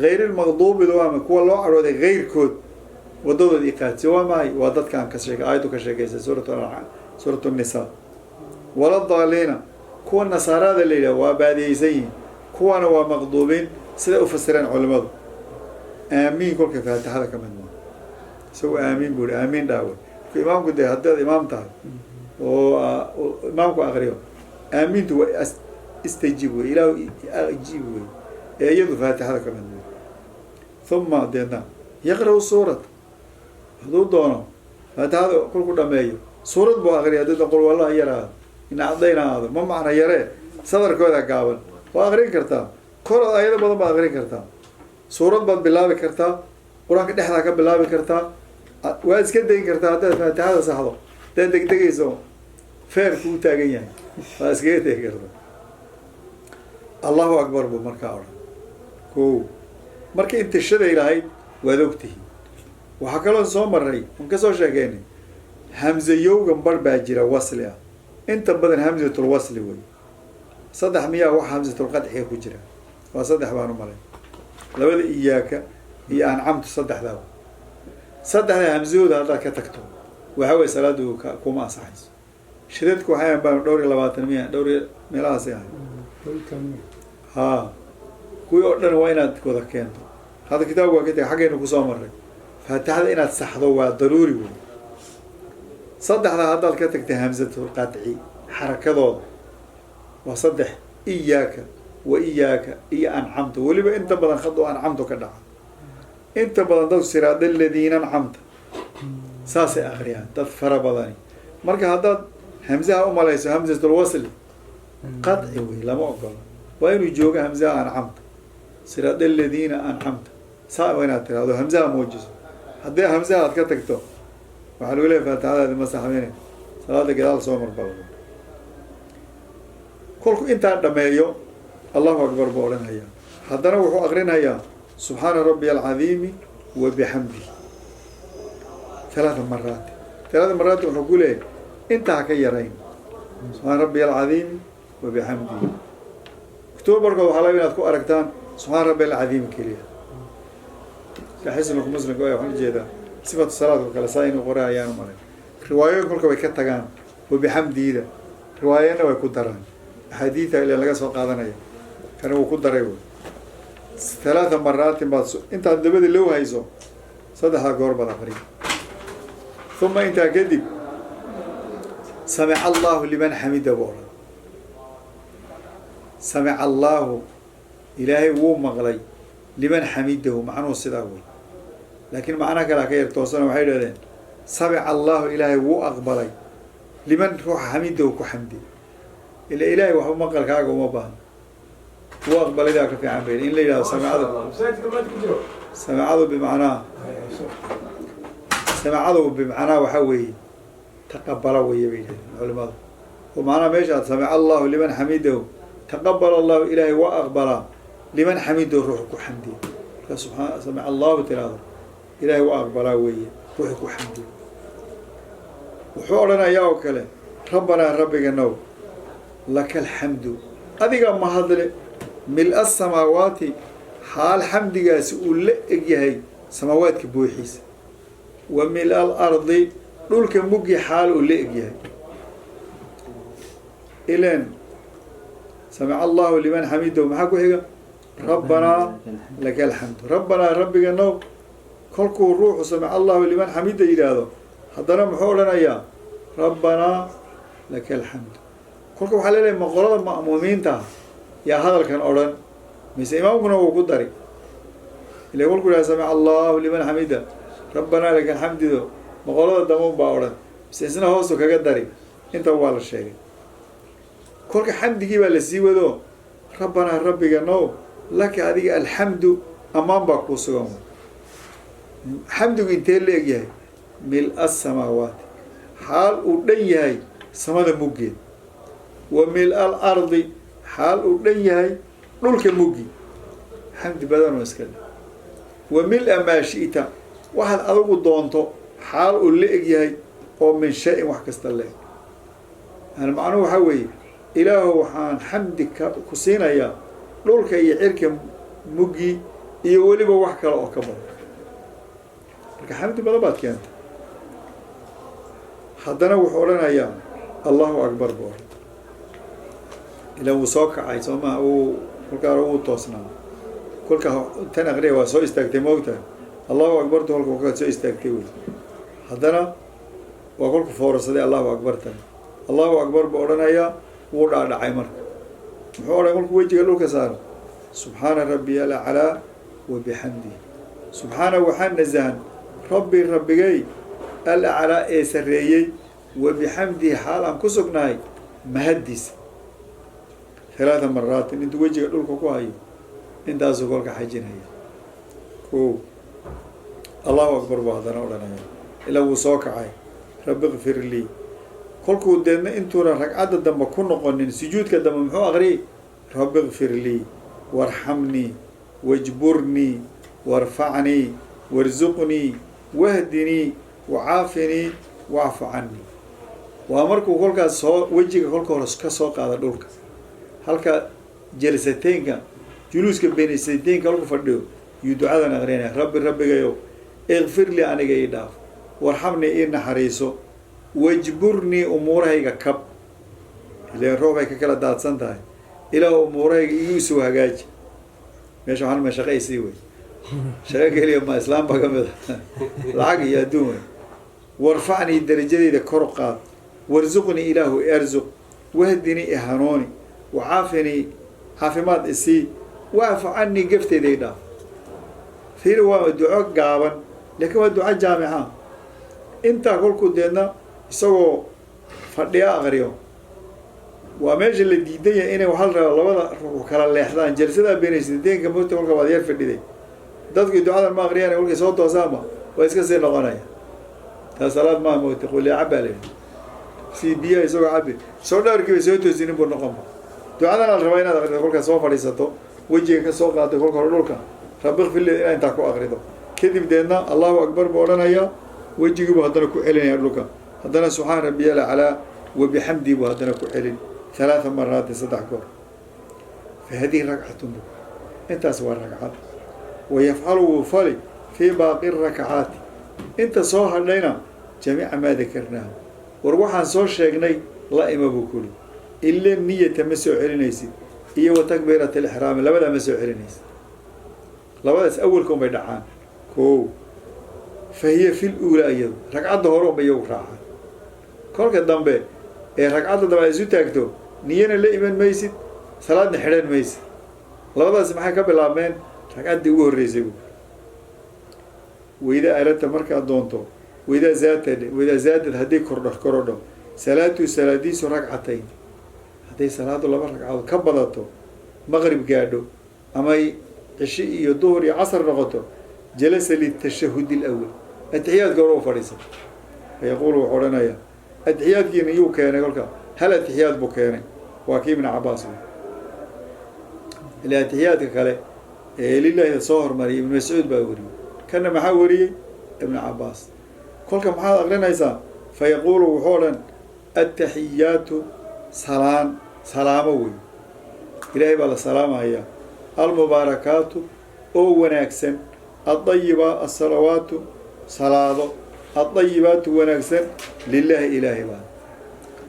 hayrilmaqduubida waama kuwa loo cadhooday keyrkood wadadooda iqaadsi waa mahay waa dadkaan ka sheekay aayaddu ka sheekaysa suurat nisa wala daaliina kuwa nasaarada la yidhaha waa baadiyeysan yihiin kuwana waa maqduubiin siday u fasireen culimadu aamiin kolka faatixada ka mid maa isagoo aamiin buu hi aamiin dhaawe ku imaamku dee haddaad imaam tahay oo imaamku akriyo aamiintu waa istajiib wey ilaahu ajiib wey ee iyadu faatixada ka mid wey uma deedna yaqra' suurat hadduu doono faatixada kolku dhameeyo suurad buu akriya dada qul wallaha yaraado ina cadayna aado ma macna yaree sadarkooda gaaban waa akrin kartaa kor ayado badan baad akrin kartaa suurad baad bilaabi kartaa qur-aanka dhexdaa ka bilaabi kartaa waa iska dayin kartaa haddaad faatixada saxdo haddaad degdegayso feerku u taagan yahay waa iskaga tegi kartaa allahu akbar buu markaa odhan ko marka intashaday lahayd waad ogtihiin waxaa kaloo soo maray on kasoo sheekeynay hamzayowgan bar baa jira wasli ah inta badan hamzatul wasli wey saddex miyaa wax hamzatul qadxiga ku jira waa saddex baan u malay labada iyaaka iyo ancamtu saddexdaa saddexda hamzahooda haddaad ka tagto waxa weye salaadu kuma ansaxayso shidadku waxay baan dhowr iyo labaatan miya dhowr iyo meelahaasi ahay ha kuwii oo dhan waa inaad wada keento hadda kitaabku waa ka tega xaggaynu kusoo maray faatixada inaad saxdo waa daruuri wey saddexda haddaad ka tagtay hamzatul qadci xarakadooda waa saddex iyaaka wa iyaaka iyo ancamta weliba inta badan khad oo ancamtu ka dhaca inta badan dad siraada aladiina ancamta saasay akriyaan dad fara badani marka haddaad hamzaha umalayso hamzatul wasli qadci wey lama ogola waa inuu jooga hamzaha ancamta siraada aladiina ancamta saa waa inaad tirahdo hamzaha muujiso haddii hamzaha aad ka tagto waxaa lagu leeyahy faatixadaadi ma saxmine salaada gadaal soo marbal kolku intaan dhameeyo allahu akbar buu odhanhayaa haddana wuxuu aqrinayaa subxaana rabbiya alcadiimi wa bixamdihi talaata maraati wuxuu ku leeyahay intaa ha ka yarayn subxaana rabbiya alcadiimi wa bixamdihi kutub barkood waxaa laga inaad ku aragtaan subxaana rabbiya alcadiimi keliya xisnku muslimka waxaan ujeedaa sifatu salaadka kale saa inuu qora ayaan u malay riwaayooyin kolka way ka tagaan wa bixamdiida riwaayana way ku daraan axaadiida ilan laga soo qaadanaya kani wuu ku daray wy talaata maraatin baad intaad dabada loo hayso saddexdaa goor baad aqri uma intaa kadib samica allahu liman xamida buu odhan samica allahu ilaahay wuu maqlay liman xamidahu macnuhu sidaa wey laakiin macnaha kalea ka yar toosana waxay dhahdeen samica allahu ilaahay wuu aqbalay liman ruuxa xamidahu ku xamdi ila ilaahay waxba maqalkaaga uma baahno wuu aqbaladaa ka fiican bay in la yidhahdo samicadu bimacnaa waxaa weeye taqabala weeye bay yidhahdeen culimadu oo macnaha meesha aad samica allahu liman xamidahu taqabala allahu ilaahay waa aqbalaa liman xamidahu ruuxu ku xamdiya markaa samica allahu tiraahdo ilaahay waa aqbalaa weeye ruuxu ku xamdiya wuxuu odhanayaa oo kale rabbanaa rabbiga now laka alxamdu adiga mahadle mil-a asamaawaati xaal xamdigaasi uu la egyahay samaawaadka buuxiisa wa mil-a alardi dhulka muggi xaal uu la egyahay ilan samica allahu liman xamidahu maxaa ku xiga rabbanaa laka alxamdu rabbanaa rabbiga now kolkuu ruuxu samica allahu liman xamida yidhaahdo haddana muxuu odhanayaa rabbanaa laka alxamdu kolka waxaa leelehay maqolada ma'muumiinta yaa hadalkan odhan mise imaamkuna wuu ku dari ila kolkuu yidhaha samica allahu liman xamida rabbanaa laka alxamdido maqolada damuun baa odhan mise isna hoostu kaga dari intaba waa la sheegay kolka xamdigii baa la sii wado rabbanaa rabbiga now laka adiga alxamdu ammaan baa kuu sugan xamdigu intee la eg yahay mil-a asamaawaati xaal uu dhan yahay samada muggeed wa mil-a alardi xaal uu dhan yahay dhulka muggi xamdi badan oo iska le wa mil-a maa shi'ta waxaad adigu doonto xaal uu la eg yahay oo min shay-in wax kasta le eg yani macnuhu waxaa weeye ilaahu waxaan xamdi ku siinayaa dhulka iyo cirka muggi iyo weliba wax kale oo ka badan marka xamdi badan baad keenta haddana wuxuu odhanayaa allahu akbar buu odhan ilan wuu soo kacay soo maha kolkaa wuu toosnaa kolka tan aqriya waa soo istaagtay moogtahay allahu akbartu kolka kolkaad soo istaagtay wey haddana waa kolku foorarsaday allahu akbar tan allahu akbar buu odhanayaa wuu dhaadhacay marka muxuu odhan kolku wejiga dhulka saaro subxaana rabbiya alaclaa wa bixamdihi subxaana waxaa nasahan rabbi rabbigay alaclaa ee sarreeyey wa bixamdihi xaal aan ku sugnahay mahaddiisa halaata maraatin intuu wejiga dhulka ku hayo intaasuu kolka xajinaya الله أكبر بعضنا ولا إلا وصاك عاي رب اغفر لي كل كودنا أنتوا ركعات الدم كنا قلنا سجود كدم محو أغري رب اغفر لي وارحمني واجبرني وارفعني وارزقني واهدني وعافني واعف عني وأمركم كل كاس وجهك كل كورس كسوق على دولك هلك جلستين جلوس بين السيدين كل فردو يدعى لنا غرينا رب جايو اغفر لي أنا جاي داف وارحمني إن حريصه واجبرني أمورها كب اللي روحك كلا دات سنتها إلى أمورها يوسو هجاج مش عن مشاقي يسوي شاقي اليوم ما إسلام بقى مذا العقل يا دوم وارفعني الدرجة إذا كرقات وارزقني إله أرزق واهدني إهانوني وعافني عافمات إسي واعف عني قفتي ذي في رواية الدعاء قابا لكن هو الدعاء جامعة انت أقول كدنا يسووا فردياء غريهم وماجي اللي ديدية إنه وحال الله وكلا اللي يحضان جلسة بين السنتين كموت يقول كبادير في الدي dadku ducada ma aqriyaan walkay soo toosaama way iska sii noqonaya ta salaad ma mood taqul ya abale si biya isoo abi soo dhaarkii soo toosinin buu noqon ducada la rabo inaad aqrido walka soo fadhiisato wajiga ka soo qaado kolka hore dhulka rabbi fil inta ku aqrido kadib deedna Allahu akbar buu oranaya wajigu hadana ku celinaya dhulka hadana subhan rabbiyal ala wa bihamdi buu hadana ku celin 3 مرات 3 كور فهذه ركعه انت سوى ركعات ويفعله فلي في باقي الركعات انت صوها لنا جميع ما ذكرناه وروحا صور شيقني لا إما بكل إلا النية تمسع علينيسي هي وتكبيرة الإحرام لا بد مسع علينيسي لا بد أولكم بيدعان كو فهي في الأولى أيضا ركعات ظهور بيوم راحة كل قدام به ركعات ظهور يزو تاكتو نينا لا إيمان ميسيد صلاة نحرين ميسيد لا بد سمحي قبل العامين ركعات دي هو الرئيسي وإذا أردت مركع دونتو وإذا زادت هدي كردو سلاديس ركعتين هدي صلاة الله ركعات كبضته مغرب قادو أما عشاء الظهر عصر رغته جلس للتشهد الأول التحيات قروا فريسة فيقولوا حولنا التحيات كينيو كان يقولك هل التحيات بكيني واكي من عباس التحيات كله لله صهر مري ابن مسعود باوري كان محاوري ابن عباس كل كم حال أغرنا فيقولوا حولا التحيات سلاموي إلهي بالله سلامة هي المباركات أو ونكسن الطيبة الصلوات صلاة الطيبات ونكسن لله إلهي بالله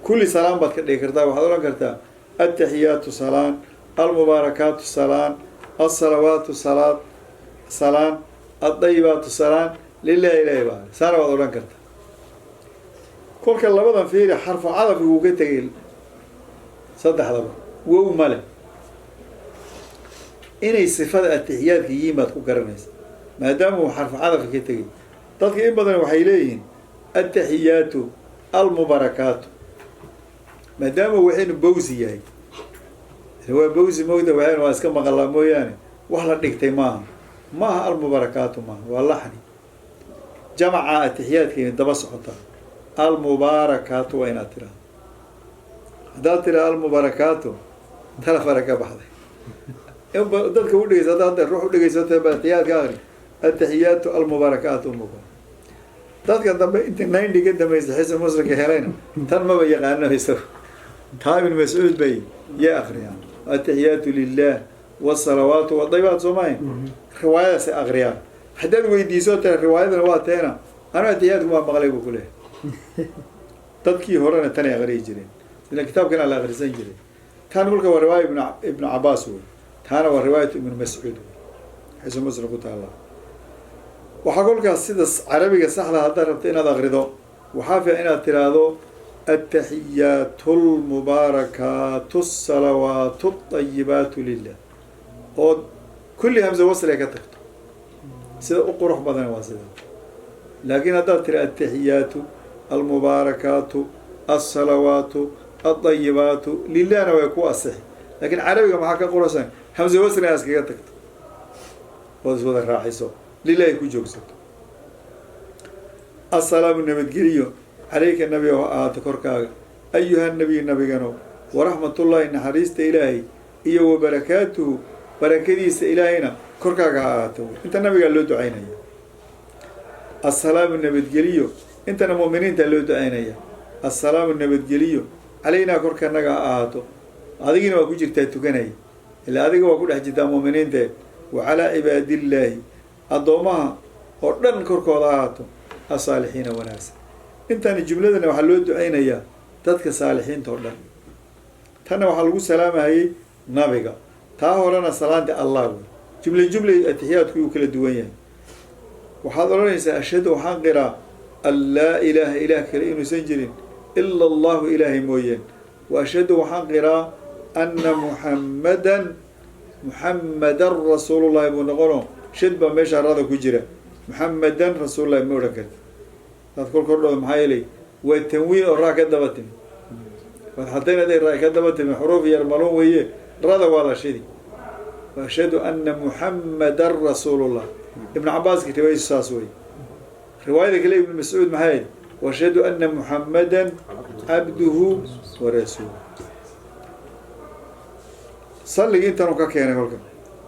كل سلام بذكرتها وحضرنا كرتها التحيات سلام المباركات سلام الصلوات صلاة الطيبات صلاة لله إلهي بالله سارة وحضرنا كرتها كل كلا بدن فيه حرف عطف وقتيل صدق هذا وهو ملك إني صفات التحيات كيما تكون كرنيس ما دام هو حرف عطف كتير تلك إن بدن وحيلين التحيات المباركات ما دام هو حين بوزي هاي هو بوزي موده وحين واسكن مغلا مو يعني وحلا دقتي ما المباركات ما والله حني جمع التحيات كي دبس حطها المباركات وين أترى هذا ترى المباركات ترى فرق بحضه يوم ضدك ودي زاد الروح ودي زاد التحيات قاري التحيات المباركات المباركات ضدك دم أنت نين دي قد ما يحس المسرك هرينا ترى ما بيجعلنا يسوي تابع المسؤول بي يا أخي يعني التحيات لله والصلوات والطيبات سماين رواية أغريان حدد ويدي صوت الرواية الواتينا أنا التحيات ما مغلب كله تذكي هورنا تاني أغري جرين الكتاب كان على أغري جرين كان بقولك ورواية ابن عباس هو كان ورواية ابن مسعود حيث مصر قلت الله وحقولك السيدة عربية سهلة هذا ربطين هذا أغريدو وحافظ إن ترادو التحيات المباركات الصلوات الطيبات لله كل همزة وصل يكتبت سيدة أقرح بدن واسدة لكن هذا ترى التحيات المباركات الصلوات الطيبات لله أنا ويكون الصحيح لكن عربي ما حكى قرصان همزة وصل ياسك يكتبت وذو ذا راحيسو لله كجوكسك السلام النبي عليك النبي وآتكرك أيها النبي جنو ورحمة الله إن حريست إلهي إيه وبركاته بركديس إلهينا كركاك آتو أنت النبي قال له دعينا السلام النبي أنت المؤمنين تلو دعينا السلام النبي علينا كركا نجا آتو هذه ما كوجك تتوكني اللي هذه هو كل حاجة المؤمنين ده وعلى عباد الله الضمها أردن كركوضاتهم الصالحين وناس أنت الجملة ده وحلو دعينا يا تذكر صالحين تردن تنا وحلو سلام هاي نابجا تاهرنا صلاة الله جملة التحيات كل الدوية وحضرنا أشهد وحنقرا لا إله إلا كريم سنجرين إلا الله إله موين وأشهد وحنقرا أن محمدا رسول الله يبون قولهم شد بمش هذا كجرا محمدا رسول الله موركت تذكر كله محايلي والتنوين الراء كدبتني فحطينا ذي الراء كدبتني حروف يرملون وهي رضا ولا شيء وأشهد أن محمدا رسول الله ابن عباس كتبه الساسوي رواية كلي ابن مسعود محايل وأشهد أن محمدا عبده ورسوله صلي انت نوكا كينا كلكم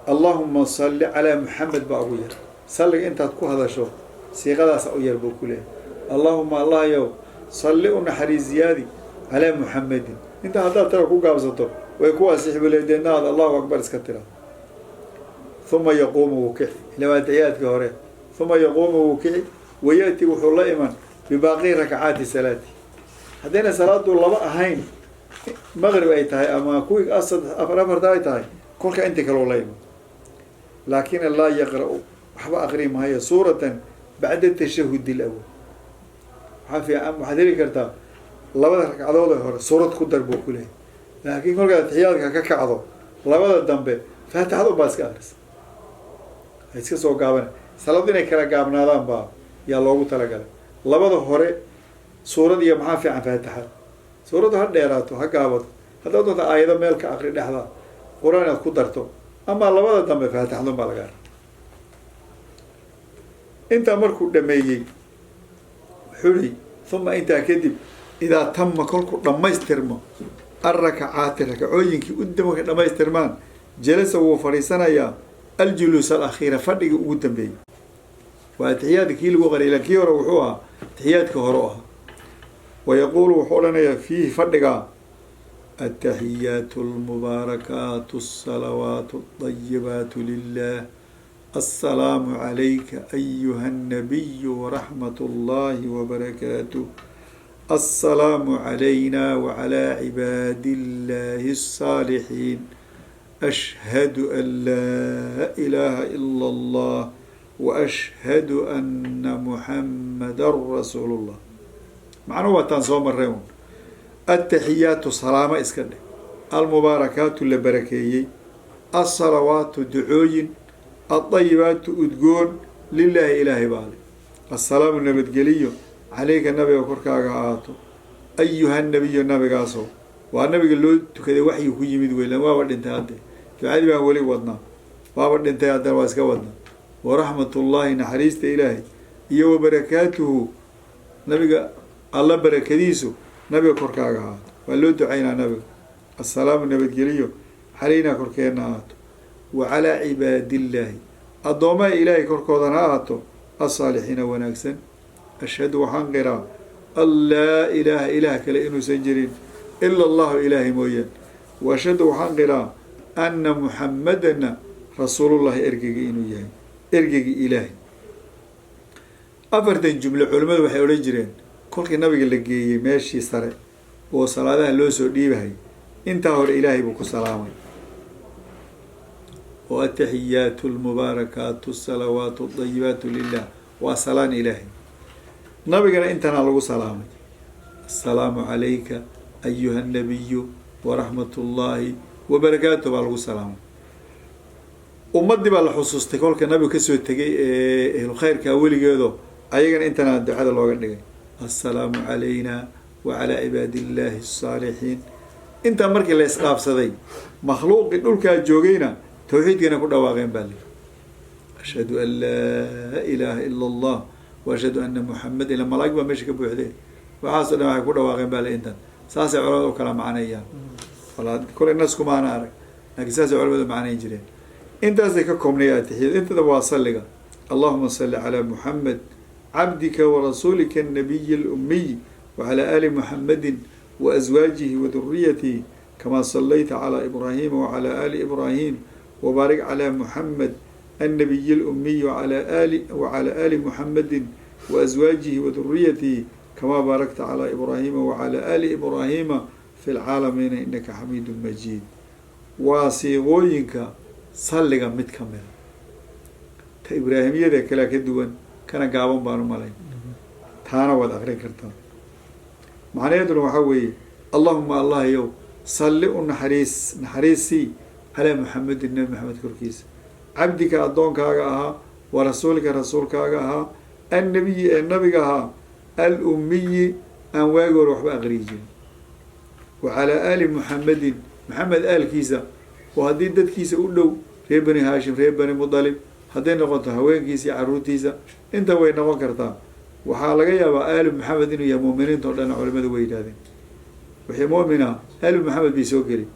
اللهم صل على محمد باوير صلي انت تكو هذا شو صيغه ساوير بكله اللهم الله يو صلي ونحري زيادي على محمد انت هذا ترى كو قابسته ويكو اسحب اليدين هذا الله اكبر اسكترا ثم يقوم وكع لو ادعيات هوري ثم يقوم وكع وياتي وحول ايمان بباقي ركعات صلاتي هذين صلاه الله اهين مغرب أي تاي أما كويك أصد أفر تاي تاي كلك أنت كلولين لكن الله يقرأ وحبا أقريم هي سورة بعد التشهد الأول حافي أم حذري كرتا الله بدك عضوه سورة قدر بوكله لكن كلك تحياتك كعضو الله بدك دمبه فاتح هذا بس كارس هيك سو قابنا سلامنا كلا قابنا هذا با يا الله تعالى الله بدك هوري سورة دي محافي عن فاتحة سورة هالديرات وهكذا هذا ده آية ملك آخر لحظة قرآن قدرته أما الله بدأ دم فاتح لهم بالغار أنت أمرك دميجي حري ثم أنت كذب إذا تم كلك لما يسترمه الركعات ركعوين كي قدامك لما يسترمان جلس وفريسنا يا الجلوس الأخيرة فرق قدام بي وتحياتك يلقوا غير لك يروحوها تحياتك هروها ويقول حولنا فيه فرقا التحيات المباركات الصلوات الطيبات لله السلام عليك أيها النبي ورحمة الله وبركاته السلام علينا وعلى عباد الله الصالحين أشهد أن لا إله إلا الله وأشهد أن محمدا رسول الله معنوه تنصوم الرئون التحيات سلامة إسكنه المباركات لبركية الصلوات دعوين الطيبات أدقون لله إله بالي السلام النبي قليل عليك النبي وكركاك آتو أيها النبي النبي قاسو والنبي قال له تكذي وحي كي يمد ويلا وابد انتهاد فعادي بها ولي ودنا وابد انتهاد واسك ودنا ورحمة الله نحريست إلهي إيه وبركاته نبي الله بركديسو نبي كركاك آتو ولو دعينا نبي السلام النبي قليل علينا كركينا آتو وعلى عباد الله الضوماء إلهي كركوضنا آتو الصالحين ونكسن أشهد وحنقرا الله إله إله كلئنو سنجرين إلا الله إلهي موين وأشهد وحنقرا أن محمدنا رسول الله إرقق إنو يهي إرقق إلهي أفرتين جملة علماء وحي أوليجرين كل النبي اللي جي ماشي سرع وصلاة لوسو ديبهي انتهوا الإلهي بكو سلامي والتحيات المباركات الصلوات الطيبات لله وصلاة إلهي نبينا انت نالو سلامي السلام عليك أيها النبي ورحمة الله وبركاته بالغو سلام ومدي بالحصوص تقول كنبي كسو تجي الخير كأولي جودو أيجا انت ندعي هذا الوقت السلام علينا وعلى عباد الله الصالحين انت مركي اللي اسقاف صدي مخلوق يقول كجوجينا توحيد كنا كنا واقعين بالي أشهد أن لا إله إلا الله وأشهد أن محمد إلى ملاك بمشي كبوحدين وحاصل ما يكون واقعين بالإنتن ساسي علماء كلام معنا إياه ولا كل الناس كما أنا أعرف لكن ساسي علماء معنا يجرين أنت أزيككم لي التحية أنت واصل لك اللهم صل على محمد عبدك ورسولك النبي الأمي وعلى آل محمد وأزواجه وذريته كما صليت على إبراهيم وعلى آل إبراهيم وبارك على محمد النبي الأمي وعلى آل محمد وأزواجه وذريته كما باركت على إبراهيم وعلى آل إبراهيم في العالمين إنك حميد مجيد وصيغوينك صلق متكمل إبراهيم يدك لا كدوان كان قابن بانو مالين تانا والأخرين كرتان معنى يدل وحوي اللهم الله يو صلي نحريسي على محمد النبي محمد كركيس عبدك أدونك أها ورسولك رسولك أها النبي أها الأمي أنواع روح بأغريجين وعلى آل محمد آل كيسة وهذه دد كيسة قلوا في بني هاشم في بني مطلب هذين نقطة هوين كيسة عروتيسة انت وين نوكرتان وحالك يا آل محمد إنه يا مؤمنين تقولنا علماء وين هذين وحي مؤمنة آل محمد بيسوكري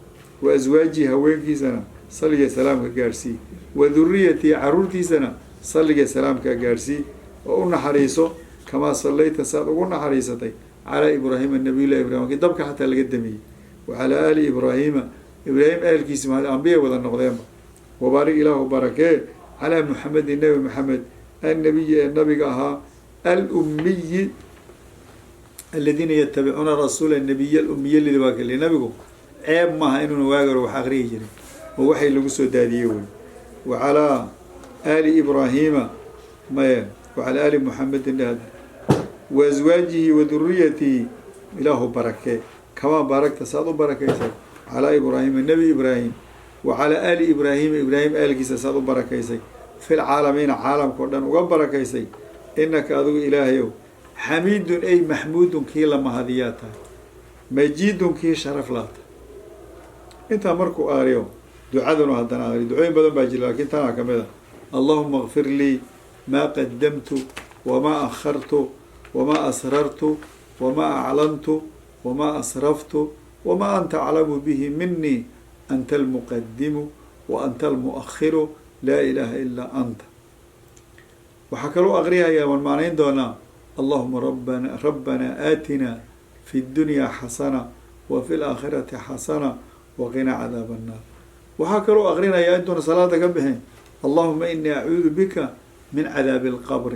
وأزواجي هوين كيسة صلي سلام كجارسي وذريتي عروتي سنة صلي سلام كجارسي وقلنا حريصه كما صليت ساد وقلنا حريصتي على إبراهيم النبي الله إبراهيم كدبك حتى القدمي وعلى آل إبراهيم آل كيسم هذا الأنبياء وذا النقدام وبارك إله بركة على محمد النبي محمد النبي أها الأمي الذين يتبعون الرسول النبي الأمي اللي ذباك اللي نبيه عيب ما إنه نواجر وحقري جري ووحي اللي قصوا داديوي وعلى آل إبراهيم وعلى آل محمد هذا وأزواجه وذريته إله بركة كما باركت صادوا بركة على إبراهيم النبي إبراهيم وعلى آل إبراهيم آل كيسا صادوا بركة في العالمين عالم كردان وبركة إنك أذو إلهي حميد أي محمود كي لما هدياتها مجيد كي شرف لات انت مركو آريو دعاءنا هدنا آري دعين بدن باجي لكن تانا كمذا اللهم اغفر لي ما قدمت وما أخرت وما أسررت وما أعلنت وما أسرفت وما أنت أعلم به مني أنت المقدم وأنت المؤخر لا إله إلا أنت وحكروا أغريها يا من معنين دونا اللهم ربنا آتنا في الدنيا حسنة وفي الآخرة حسنة وقنا عذاب النار وحكروا أغرينا يا أنتم صلاتك بهم اللهم إني أعوذ بك من عذاب القبر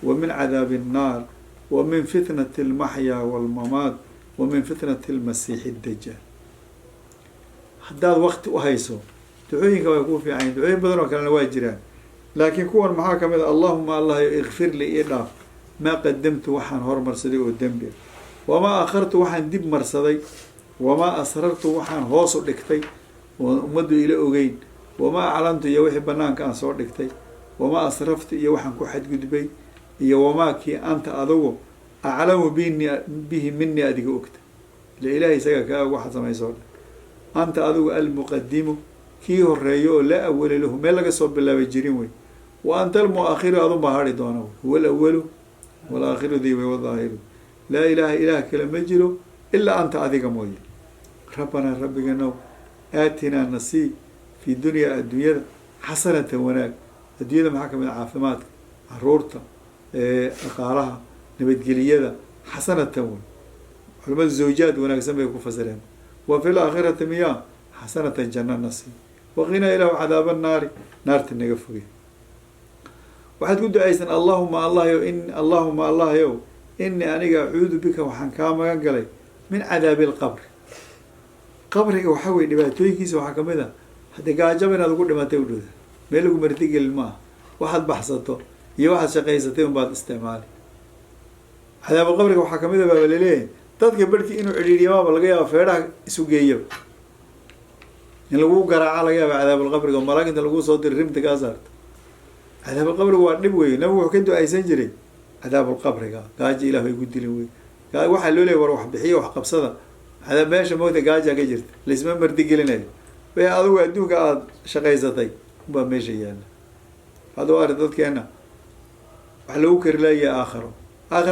ومن عذاب النار ومن فتنة المحيا والممات ومن فتنة المسيح الدجال حداد وقت وهيسو دعوينك ويكون في عين دعوين بدن وكان واجران لكن كون معاك من اللهم الله اغفر لي إلا ما قدمت وحن هور مرسدي والدنبي وما أخرت وحن دب مرسدي وما أسررت وحن هوصل لكتي ومد إلى أوجين وما أعلنت يا وحي بنان كان صور لكتي وما أسرفت يا وحن كحد قدبي يا وما كي أنت أضو أعلم به مني أديك أكت لإلهي سجاك واحد ما يصور أنت أضو المقدم كي هو الريو لا أول له ما لقى صوب بالله بيجريوي وأنت المؤخر أضو بهاري دونه هو الأول والآخر ذي والظاهر لا إله إله كلام جلو إلا أنت أذيك موي ربنا ربك نو آتنا نصيب في الدنيا حسنة وناك الدنيا معك من عافمات عرورتا أقارها نبت قليلا حسنة ون علماء الزوجات وناك سمي يكون فسرين وفي الآخرة مياه حسنة جنة نصيب وغنى إلى عذاب النار نار تنقفه واحد قد عيسى اللهم الله يو إني أنا أعوذ بك وحن كاما قلي من عذاب القبر قبرك وحوي نباتوي كيس وحكم ذا حتى قاجبنا تقول ما تولد ما لكم مرتق الماء واحد بحثته يا واحد شقيستين بعد استعماله عذاب القبر وحكم ذا باب ليه تذكر بركي إنه عريري ما بلقيها فيرها سوقيه إن لو قرأ على جاب عذاب القبر قام ملاك إنت لو صوت الرم تكاسرت عذاب القبر هو نبوي كنتو أي سنجري عذاب القبر قاجي إله يقول لي قال واحد لولي وروح بحيه وحقب صدا هذا ماشي موت قاجي قجرت الاسم مرتقي لنا ويا أدوك أدوك شقيزتي بمشي يعني هذا وارد ضدكنا وحلو كرلاية آخر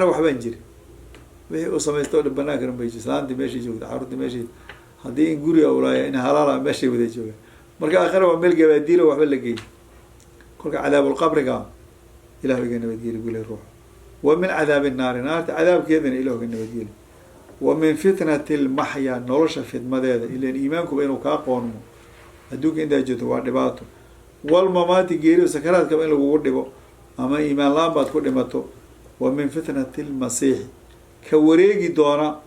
وحبان جري وهي أصلا بناك رمبيجي سلام دي ماشي جود عرض دي ماشي هذه نقولي أولاي إن هلالا ماشي وده جوه مركا آخر وملقى بديله وحبل لقيه كل عذاب القبر قام إله يقولنا بديله يقول الروح ومن عذاب النار عذاب كذا إله يقولنا بديله ومن فتنة المحيا نرش في المداد إلى إيمانكم بينه كاقوانه أدوك إن داجته وعدباته والممات غير وسكرات كمان لو وردبو أما إيمان لا بعد كل ماتو ومن فتنة المسيح كوريجي دونا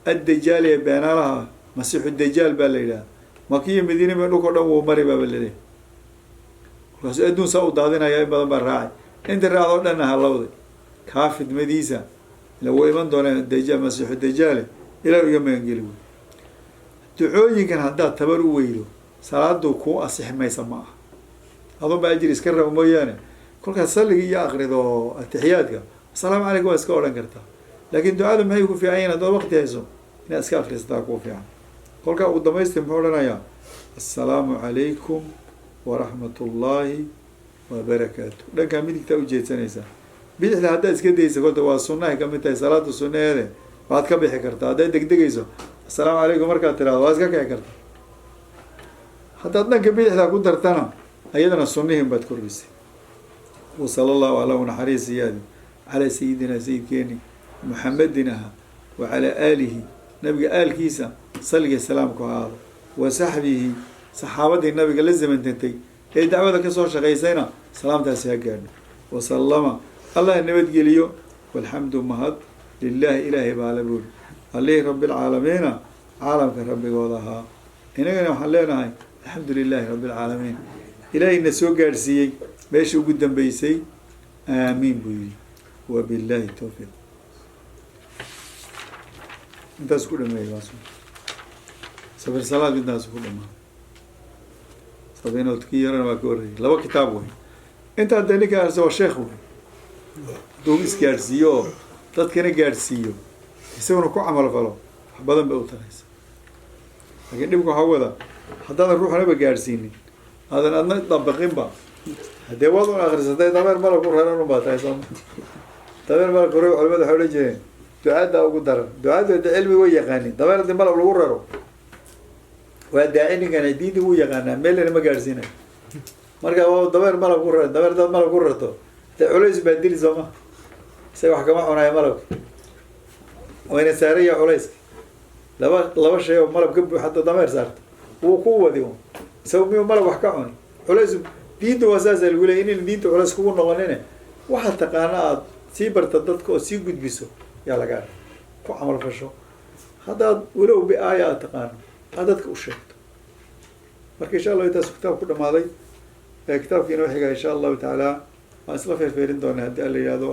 الدجال بينها مسيح الدجال بالليلة مكية مدينة من لوكو دم ومري بالليلة بس أدون سعود دادنا يا إبن براعي أنت راعي لنا هاللوذي كافد مديسة لو إيمان دونا الدجال مسيح الدجال إلى يوم ينقلوا تعوي كان هذا تبرو ويلو صلاة كو أصح ما يسمعها أظن بأجر إسكره وميانه كل كان صلي يا آخر ذو التحيات السلام عليكم واسكور أنكرته لكن دعاء ما يكون في عين هذا وقت يزوم ناس كافر يستاقوا في عين كل كان قدام يستمعون يا السلام عليكم ورحمة الله وبركاته ده كان ميدك توجيه سنيسا بيد هذا إسكده يسقط والسنة كم تي صلاة السنة هذا بعد كم بيحكرته هذا دق يزوم السلام عليكم ورحمة الله واسكك يحكرته حتى أدنى كبير إذا كنت ترتنا أيضا السنهم بذكر بس وصلى الله على ونحري سيادي على سيدنا سيد كيني محمدنا وعلى آله نبي آل كيسا صلى السلام هذا وصحبه صحابته النبي قال لازم انتي هي دعوة كسور شغيسينا سلام تاسيقنا وسلم الله النبي قاليو والحمد مهد لله إله بالبول الله رب العالمين عالم كرب وضعها هنا وحلينا هاي الحمد لله رب العالمين إلهي نسوق قارسيي بيش وقدم بيسي آمين بوي وبالله التوفيق انت سكول ما يواسو سبر صلاة بدنا سكول ما سبينو تكيرنا وكوري لو كتاب وين انت عندك أرسل الشيخ وين دوغيس قارسيو تذكر قارسيو يسوون كو عمل فلو بدن بأوتنايس لكن نبقى هذا حتى نروح نبقى قارسيني هذا أنا طبقين با هذا وضع آخر سنتين تمر ملا كورهنا نبات هايسام تمر ملا كوره علماء حوله جه دعاء ده وقدر دعاء ده علمي ويقاني تمر ده ملا بالكوره وداعيني كان يديني ويقانا ميل ما قارسينه مركا هو تمر ملا كوره تمر ده ملا كوره تو تعوليس بديل زما سوى حكما هنا يا ملك وين سارية عليس لبا شيء ملا بكب حتى تمر صارت وقوة ديهم سوميهم ملا وحكاوني عليس دينتو أساسا الولاء إن دينتو على سكون نغنينه واحد تقانا سيبر تدتك أو سيجود بيسو يلا قال كو عمل فشو هذا ولو بآيات تقانا هذا تكوشت لكن إن شاء الله يتاسو كتاب كل ماضي كتاب كينو حقا إن شاء الله تعالى أصلا في فيرين دون هدي اللي يادو